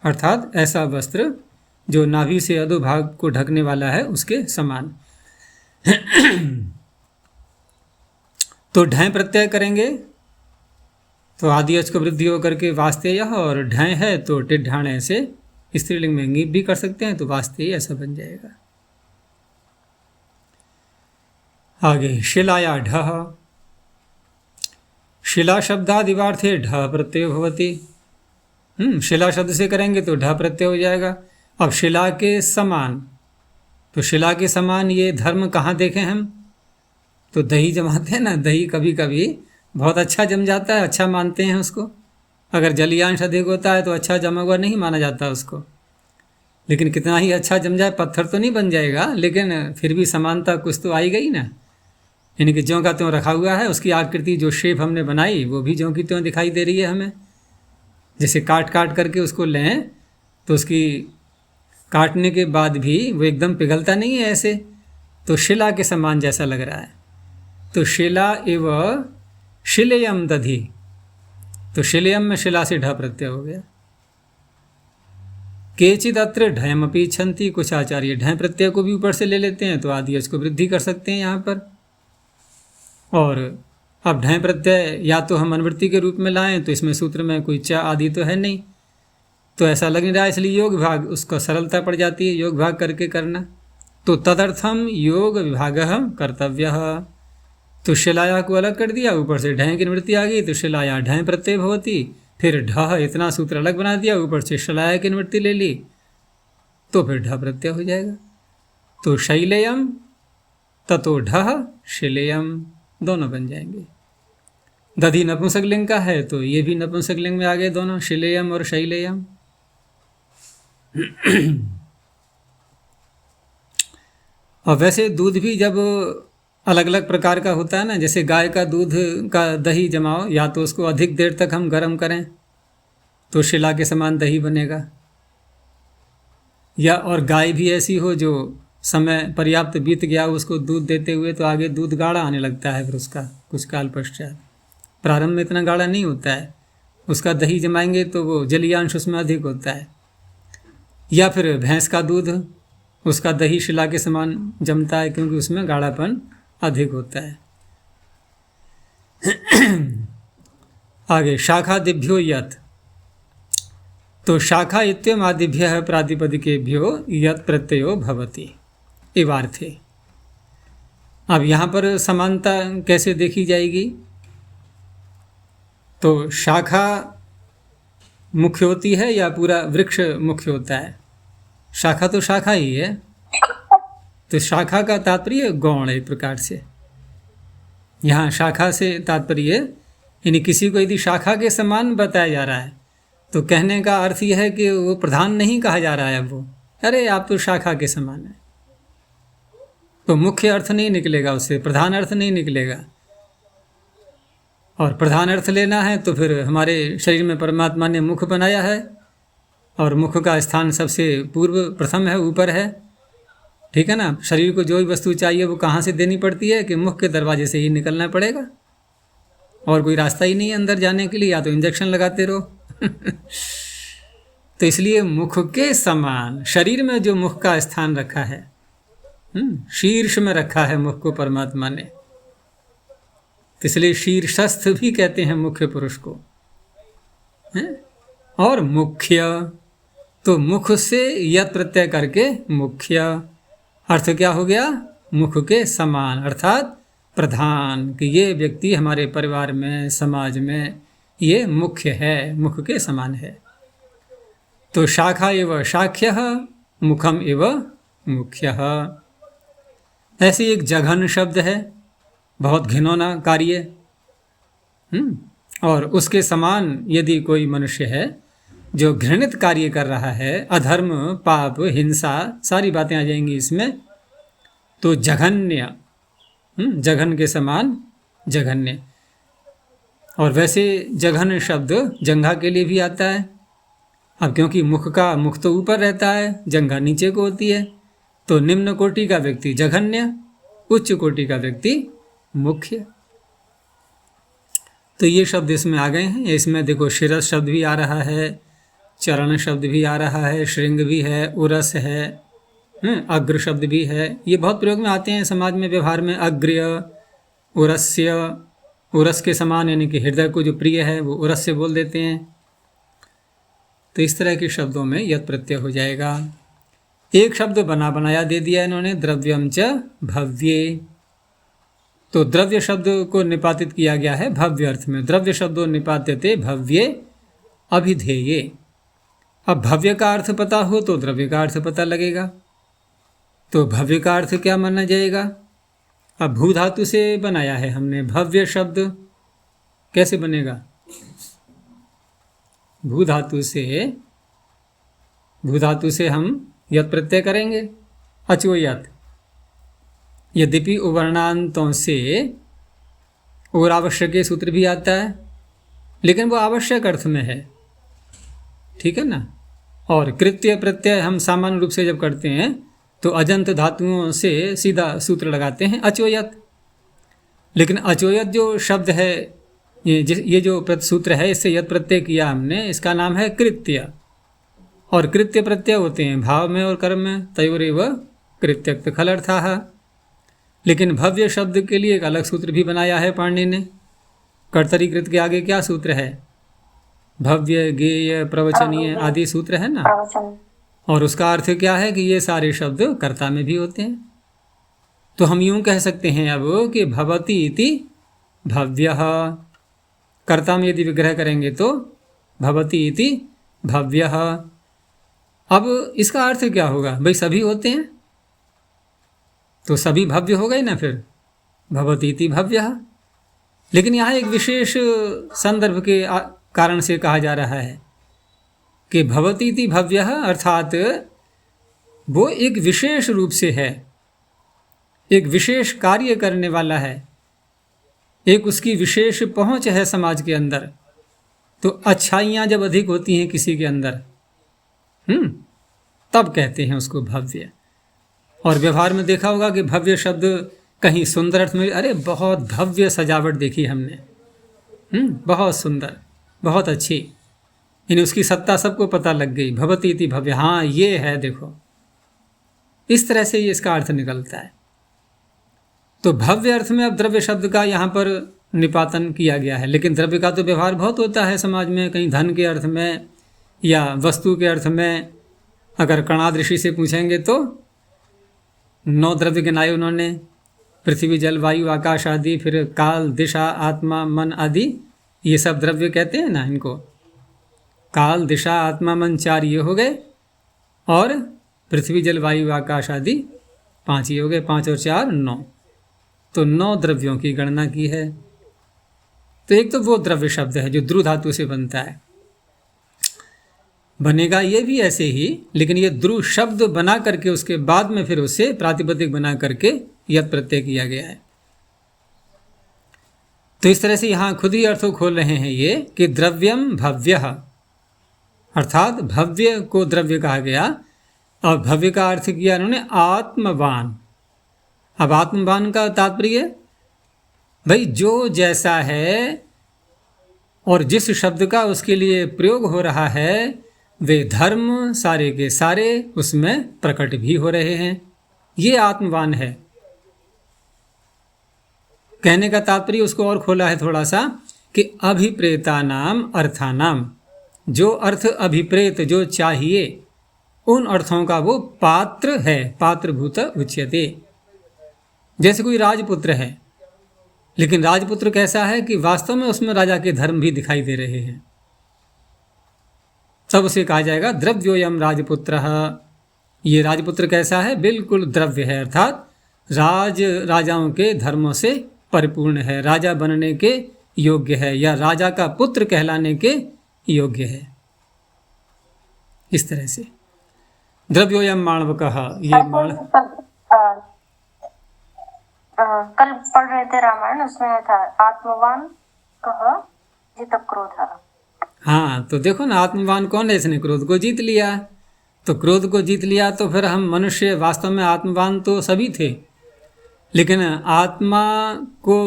अर्थात ऐसा वस्त्र जो नाभि से अधोभाग को ढकने वाला है उसके समान। तो ढय प्रत्यय करेंगे तो आदि अच को वृद्धि होकर के वास्तेय, और ढय है तो टिड्ढाणे से स्त्रीलिंग में ङीप भी कर सकते हैं, तो वास्तेय ऐसा बन जाएगा। आगे शिलाया ढः, शिला शब्दादिवार्थे ढ प्रत्यय भवति। शिला शब्द से करेंगे तो ढ प्रत्यय हो जाएगा। अब शिला के समान, तो शिला के समान ये धर्म कहाँ देखें हम? तो दही जमाते हैं ना, दही कभी कभी बहुत अच्छा जम जाता है, अच्छा मानते हैं उसको। अगर जलीयांश अधिक होता है तो अच्छा जमा हुआ नहीं माना जाता उसको, लेकिन कितना ही अच्छा जम जाए पत्थर तो नहीं बन जाएगा, लेकिन फिर भी समानता कुछ तो आई गई ना। यानी कि ज्यों का त्यों रखा हुआ है, उसकी आकृति जो शेप हमने बनाई वो भी ज्यों की त्यों दिखाई दे रही है हमें। जैसे काट काट करके उसको लें तो उसकी काटने के बाद भी वो एकदम पिघलता नहीं है ऐसे, तो शिला के समान जैसा लग रहा है। तो शिला एव शिलेयम दधि, तो शिलेयम में शिला से ढ प्रत्यय हो गया। केचिद अत्र ढयमपि इच्छन्ति, कुछ आचार्य ढय प्रत्यय को भी ऊपर से ले लेते हैं, तो आदि अच को वृद्धि कर सकते हैं यहाँ पर। और अब ढय प्रत्यय या तो हम अनुवृत्ति के रूप में लाएं, तो इसमें सूत्र में कोई च आदि तो है नहीं, तो ऐसा लग नहीं रहा है, इसलिए योग विभाग उसको सरलता पड़ जाती है, योग विभाग करके करना। तो तदर्थम योग विभाग कर्तव्य। तो शिलाया को अलग कर दिया, ऊपर से ढय की निवृत्ति आ गई, तो शिलाया ढय प्रत्यय भवती। फिर ढ इतना सूत्र अलग बना दिया, ऊपर से शिलाया की निवृत्ति ले ली, तो फिर ढ प्रत्यय हो जाएगा। तो शैलेयम ततो ढ शिलेयम दोनों बन जाएंगे। दधि नपुंसक लिंग का है, तो ये भी नपुंसक लिंग में आ गए दोनों, शिलेयम और शैलेयम। और वैसे दूध भी जब अलग अलग प्रकार का होता है ना, जैसे गाय का दूध का दही जमाओ, या तो उसको अधिक देर तक हम गर्म करें तो शिला के समान दही बनेगा, या और गाय भी ऐसी हो जो समय पर्याप्त बीत गया उसको दूध देते हुए, तो आगे दूध गाढ़ा आने लगता है फिर उसका कुछ काल पश्चात। प्रारंभ में इतना गाढ़ा नहीं होता है, उसका दही जमाएंगे तो वो जलीयांश उसमें अधिक होता है। या फिर भैंस का दूध, उसका दही शिला के समान जमता है, क्योंकि उसमें गाढ़ापन अधिक होता है। आगे शाखादिभ्यो यत्, तो शाखा इत्यम आदिभ्यः प्रातिपदिकेभ्यो यत् प्रत्ययो भवति इवार्थे। अब यहाँ पर समानता कैसे देखी जाएगी? तो शाखा मुख्य होती है या पूरा वृक्ष मुख्य होता है? शाखा तो शाखा ही है, तो शाखा का तात्पर्य गौण है। एक प्रकार से यहाँ शाखा से तात्पर्य, यानी किसी को यदि शाखा के समान बताया जा रहा है, तो कहने का अर्थ यह है कि वो प्रधान नहीं कहा जा रहा है। वो अरे आप तो शाखा के समान है, तो मुख्य अर्थ नहीं निकलेगा उससे, प्रधान अर्थ नहीं निकलेगा। और प्रधान अर्थ लेना है तो फिर हमारे शरीर में परमात्मा ने मुख बनाया है, और मुख का स्थान सबसे पूर्व प्रथम है, ऊपर है, ठीक है ना। शरीर को जो भी वस्तु चाहिए वो कहाँ से देनी पड़ती है कि मुख के दरवाजे से ही निकलना पड़ेगा, और कोई रास्ता ही नहीं है अंदर जाने के लिए, या तो इंजेक्शन लगाते रहो। तो इसलिए मुख के समान शरीर में जो मुख का स्थान रखा है, शीर्ष में रखा है मुख को परमात्मा ने, तो इसलिए शीर्षस्थ भी कहते हैं मुख्य पुरुष को है? और मुख्य, तो मुख से यत् प्रत्यय करके मुख्य, अर्थ क्या हो गया? मुख के समान, अर्थात प्रधान, कि ये व्यक्ति हमारे परिवार में, समाज में ये मुख्य है, मुख के समान है। तो शाखा एव शाख्यः मुखम एव मुख्यः। ऐसे एक जघन शब्द है, बहुत घिनौना कार्य, और उसके समान यदि कोई मनुष्य है जो घृणित कार्य कर रहा है, अधर्म, पाप, हिंसा, सारी बातें आ जाएंगी इसमें, तो जघन्य, जघन के समान जघन्य। और वैसे जघन शब्द जंघा के लिए भी आता है। अब क्योंकि मुख तो ऊपर रहता है, जंघा नीचे को होती है, तो निम्न कोटि का व्यक्ति जघन्य, उच्च कोटि का व्यक्ति मुख्य। तो ये शब्द इसमें आ गए हैं। इसमें देखो शिरस शब्द भी आ रहा है, चरण शब्द भी आ रहा है, श्रृंग भी है, उरस है, अग्र शब्द भी है। ये बहुत प्रयोग में आते हैं समाज में, व्यवहार में, अग्र्य, उरस्य, उरस के समान, यानी कि हृदय को जो प्रिय है वो उरस से बोल देते हैं। तो इस तरह के शब्दों में यत् प्रत्यय हो जाएगा। एक शब्द बना बनाया दे दिया इन्होंने, द्रव्यम च भव्ये। तो द्रव्य शब्द को निपातित किया गया है भव्य अर्थ में। द्रव्य शब्दों निपात्यते भव्ये अभिधेये। अब भव्य का अर्थ पता हो तो द्रव्य का अर्थ पता लगेगा। तो भव्य का अर्थ क्या माना जाएगा? अब भू धातु से बनाया है हमने भव्य शब्द, कैसे बनेगा? भू धातु से हम यत् प्रत्यय करेंगे, अचो यत्। यद्यपि उवर्णांतों से और आवश्यक सूत्र भी आता है, लेकिन वो आवश्यक अर्थ में है, ठीक है ना। और कृत्य प्रत्यय हम सामान्य रूप से जब करते हैं तो अजंत धातुओं से सीधा सूत्र लगाते हैं अचोयत। लेकिन अचोयत जो शब्द है, ये जो सूत्र है, इससे यत् प्रत्यय किया हमने, इसका नाम है कृत्य। और कृत्य प्रत्यय होते हैं भाव में और कर्म में, तयोरेव कृत्यक्त खल अर्थाः। लेकिन भव्य शब्द के लिए एक अलग सूत्र भी बनाया है पाणिनि ने। कर्तरी कृत के आगे क्या सूत्र है? भव्य, गेय, प्रवचनीय आदि सूत्र है ना। और उसका अर्थ क्या है कि ये सारे शब्द कर्ता में भी होते हैं। तो हम यूं कह सकते हैं अब कि भवति इति भव्यः, कर्ता में यदि विग्रह करेंगे तो भवति इति भव्यः। अब इसका अर्थ क्या होगा? भाई सभी होते हैं तो सभी भव्य हो गए ना, फिर भवति इति भव्यः। लेकिन यहाँ एक विशेष संदर्भ के कारण से कहा जा रहा है कि भवति इति भव्यः, अर्थात वो एक विशेष रूप से है, एक विशेष कार्य करने वाला है, एक उसकी विशेष पहुंच है समाज के अंदर। तो अच्छाइयाँ जब अधिक होती हैं किसी के अंदर, तब कहते हैं उसको भव्य। और व्यवहार में देखा होगा कि भव्य शब्द कहीं सुंदर अर्थ में, अरे बहुत भव्य सजावट देखी हमने, बहुत सुंदर, बहुत अच्छी, यानी उसकी सत्ता सबको पता लग गई, भवति इति भव्य, हाँ ये है देखो। इस तरह से ये इसका अर्थ निकलता है। तो भव्य अर्थ में अब द्रव्य शब्द का यहाँ पर निपातन किया गया है। लेकिन द्रव्य का तो व्यवहार बहुत होता है समाज में, कहीं धन के अर्थ में या वस्तु के अर्थ में। अगर कणाद ऋषि से पूछेंगे तो 9 द्रव्य गिनाए उन्होंने, पृथ्वी, जल, वायु, आकाश आदि, फिर काल, दिशा, आत्मा, मन आदि, ये सब द्रव्य कहते हैं ना इनको। काल, दिशा, आत्मा, मन 4 ये हो गए, और पृथ्वी, जल, वायु, आकाश आदि 5 ये हो गए। 5 और 4 9, तो 9 द्रव्यों की गणना की है। तो एक तो वो द्रव्य शब्द है जो द्रु धातु से बनता है, बनेगा ये भी ऐसे ही, लेकिन ये द्रु शब्द बना करके उसके बाद में फिर उसे प्रातिपदिक बना करके यत् प्रत्यय किया गया है। तो इस तरह से यहाँ खुद ही अर्थों खोल रहे हैं ये कि द्रव्यम भव्यः, अर्थात भव्य को द्रव्य कहा गया। और भव्य का अर्थ किया इन्होंने आत्मवान। अब आत्मवान का तात्पर्य भाई जो जैसा है और जिस शब्द का उसके लिए प्रयोग हो रहा है, वे धर्म सारे के सारे उसमें प्रकट भी हो रहे हैं, ये आत्मवान है। कहने का तात्पर्य उसको और खोला है थोड़ा सा कि अभिप्रेतानाम अर्थानाम, जो अर्थ अभिप्रेत, जो चाहिए, उन अर्थों का वो पात्र है, पात्रभूत उच्यते। जैसे कोई राजपुत्र है, लेकिन राजपुत्र कैसा है कि वास्तव में उसमें राजा के धर्म भी दिखाई दे रहे हैं, तब उसे कहा जाएगा द्रव्योयम राजपुत्रः। ये राजपुत्र कैसा है? बिल्कुल द्रव्य है, अर्थात राजाओं के धर्मों से परिपूर्ण है, राजा बनने के योग्य है, या राजा का पुत्र कहलाने के योग्य है। इस तरह से द्रव्योयम माणवकः, ये कल पढ़ रहे थे रामायण, उसमें था आत्मवान कह जित क्रोध। हाँ, तो देखो ना, आत्मवान कौन है? इसने क्रोध को जीत लिया। तो क्रोध को जीत लिया तो फिर हम मनुष्य, वास्तव में आत्मवान तो सभी थे, लेकिन आत्मा को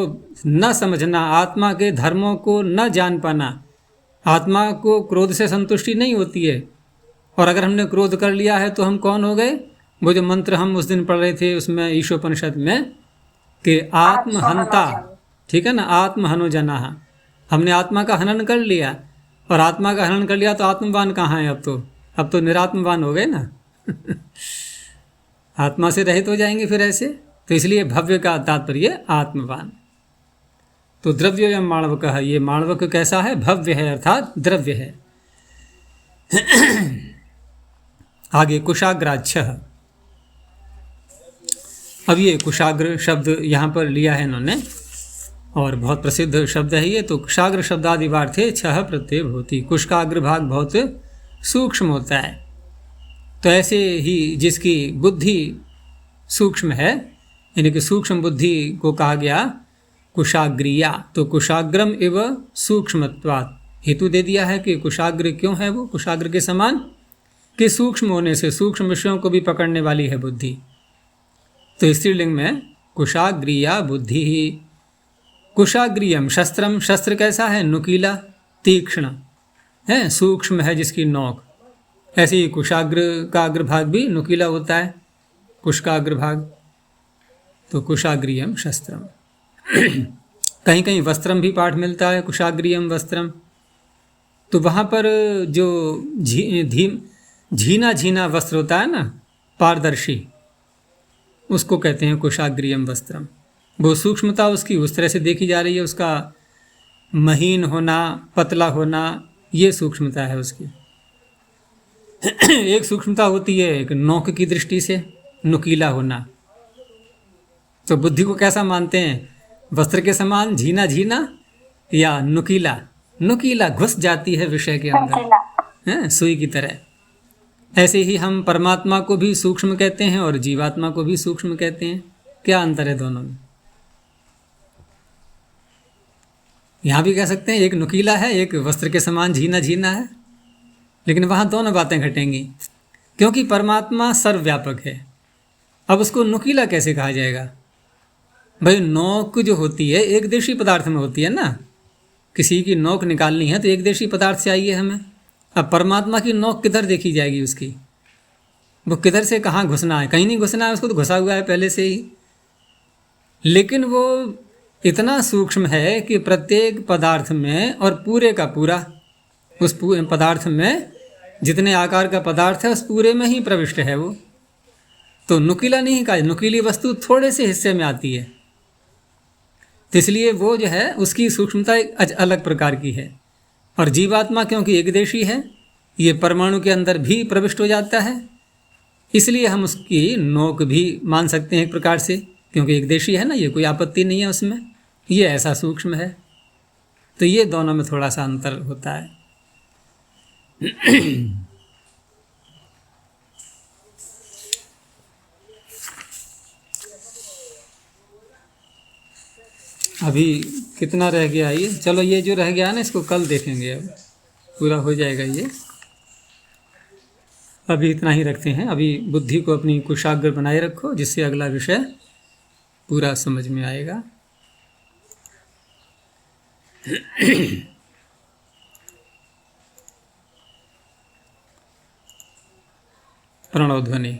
न समझना, आत्मा के धर्मों को न जान पाना, आत्मा को क्रोध से संतुष्टि नहीं होती है। और अगर हमने क्रोध कर लिया है तो हम कौन हो गए? वो जो मंत्र हम उस दिन पढ़ रहे थे उसमें ईशोपनिषद में कि आत्महंता, ठीक है ना। आत्महनो जनाः, हमने आत्मा का हनन कर लिया, और आत्मा का हनन कर लिया तो आत्मवान कहाँ है? अब तो निरात्मवान हो गए ना। आत्मा से रहित हो जाएंगे फिर ऐसे। तो इसलिए भव्य का तात्पर्य आत्मवान। तो द्रव्योयम माणवक है, ये माणवक कैसा है? भव्य है, अर्थात द्रव्य है। आगे कुशाग्राच्छः। अब ये कुशाग्र शब्द यहाँ पर लिया है इन्होंने, और बहुत प्रसिद्ध शब्द है ये। तो कुशाग्र शब्दादिवार्थे छह प्रत्यय होती। कुश का अग्रभाग बहुत सूक्ष्म होता है। तो ऐसे ही जिसकी बुद्धि सूक्ष्म है, यानी कि सूक्ष्म बुद्धि को कहा गया कुशाग्रिया। तो कुशाग्रम एव सूक्ष्मत्वात्, हेतु दे दिया है कि कुशाग्र क्यों है वो कुशाग्र के समान, कि सूक्ष्म होने से सूक्ष्म विषयों को भी पकड़ने वाली है बुद्धि। तो स्त्रीलिंग में कुशाग्रिया बुद्धि ही। कुशाग्रियम शस्त्रम, शस्त्र कैसा है? नुकीला, तीक्ष्ण है, सूक्ष्म है जिसकी नोक। ऐसे ही कुशाग्र का अग्रभाग भी नुकीला होता है, कुश का अग्रभाग। तो कुशाग्रियम शस्त्रम। कहीं कहीं वस्त्रम भी पाठ मिलता है, कुशाग्रियम वस्त्रम। तो वहाँ पर जो झीना झीना वस्त्र होता है ना, पारदर्शी, उसको कहते हैं कुशाग्रियम वस्त्रम। वो सूक्ष्मता उसकी उस तरह से देखी जा रही है, उसका महीन होना, पतला होना, ये सूक्ष्मता है उसकी। एक सूक्ष्मता होती है एक नोक की दृष्टि से नुकीला होना। तो बुद्धि को कैसा मानते हैं? वस्त्र के समान झीना झीना या नुकीला? नुकीला, घुस जाती है विषय के अंदर, है सुई की तरह। ऐसे ही हम परमात्मा को भी सूक्ष्म कहते हैं और जीवात्मा को भी सूक्ष्म कहते हैं। क्या अंतर है दोनों में? यहाँ भी कह सकते हैं एक नुकीला है, एक वस्त्र के समान झीना झीना है, लेकिन वहाँ दोनों बातें घटेंगी, क्योंकि परमात्मा सर्वव्यापक है। अब उसको नुकीला कैसे कहा जाएगा? भाई नोक जो होती है एक देशी पदार्थ में होती है ना, किसी की नोक निकालनी है तो एक देशी पदार्थ चाहिए हमें। अब परमात्मा की नोक किधर देखी जाएगी उसकी? वो किधर से कहाँ घुसना है? कहीं नहीं घुसना है, उसको तो घुसा हुआ है पहले से ही। लेकिन वो इतना सूक्ष्म है कि प्रत्येक पदार्थ में और पूरे का पूरा उस पदार्थ में जितने आकार का पदार्थ है उस पूरे में ही प्रविष्ट है वो। तो नुकीला नहीं कहा, नुकीली वस्तु थोड़े से हिस्से में आती है, तो इसलिए वो जो है उसकी सूक्ष्मता एक अलग प्रकार की है। और जीवात्मा क्योंकि एकदेशी है, ये परमाणु के अंदर भी प्रविष्ट हो जाता है, इसलिए हम उसकी नोक भी मान सकते हैं एक प्रकार से, क्योंकि एकदेशी है ना, ये कोई आपत्ति नहीं है उसमें, ये ऐसा सूक्ष्म है। तो ये दोनों में थोड़ा सा अंतर होता है। अभी कितना रह गया ये? चलो ये जो रह गया ना इसको कल देखेंगे, अब पूरा हो जाएगा ये। अभी इतना ही रखते हैं। अभी बुद्धि को अपनी कुशाग्र बनाए रखो, जिससे अगला विषय पूरा समझ में आएगा। प्रणव ध्वनि।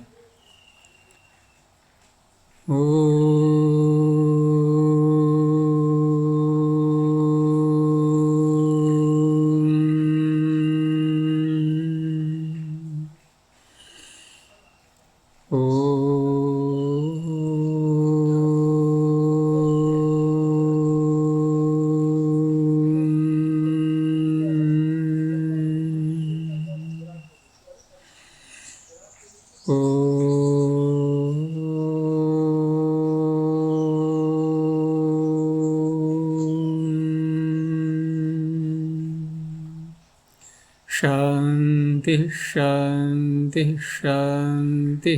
शांति शांति शांति।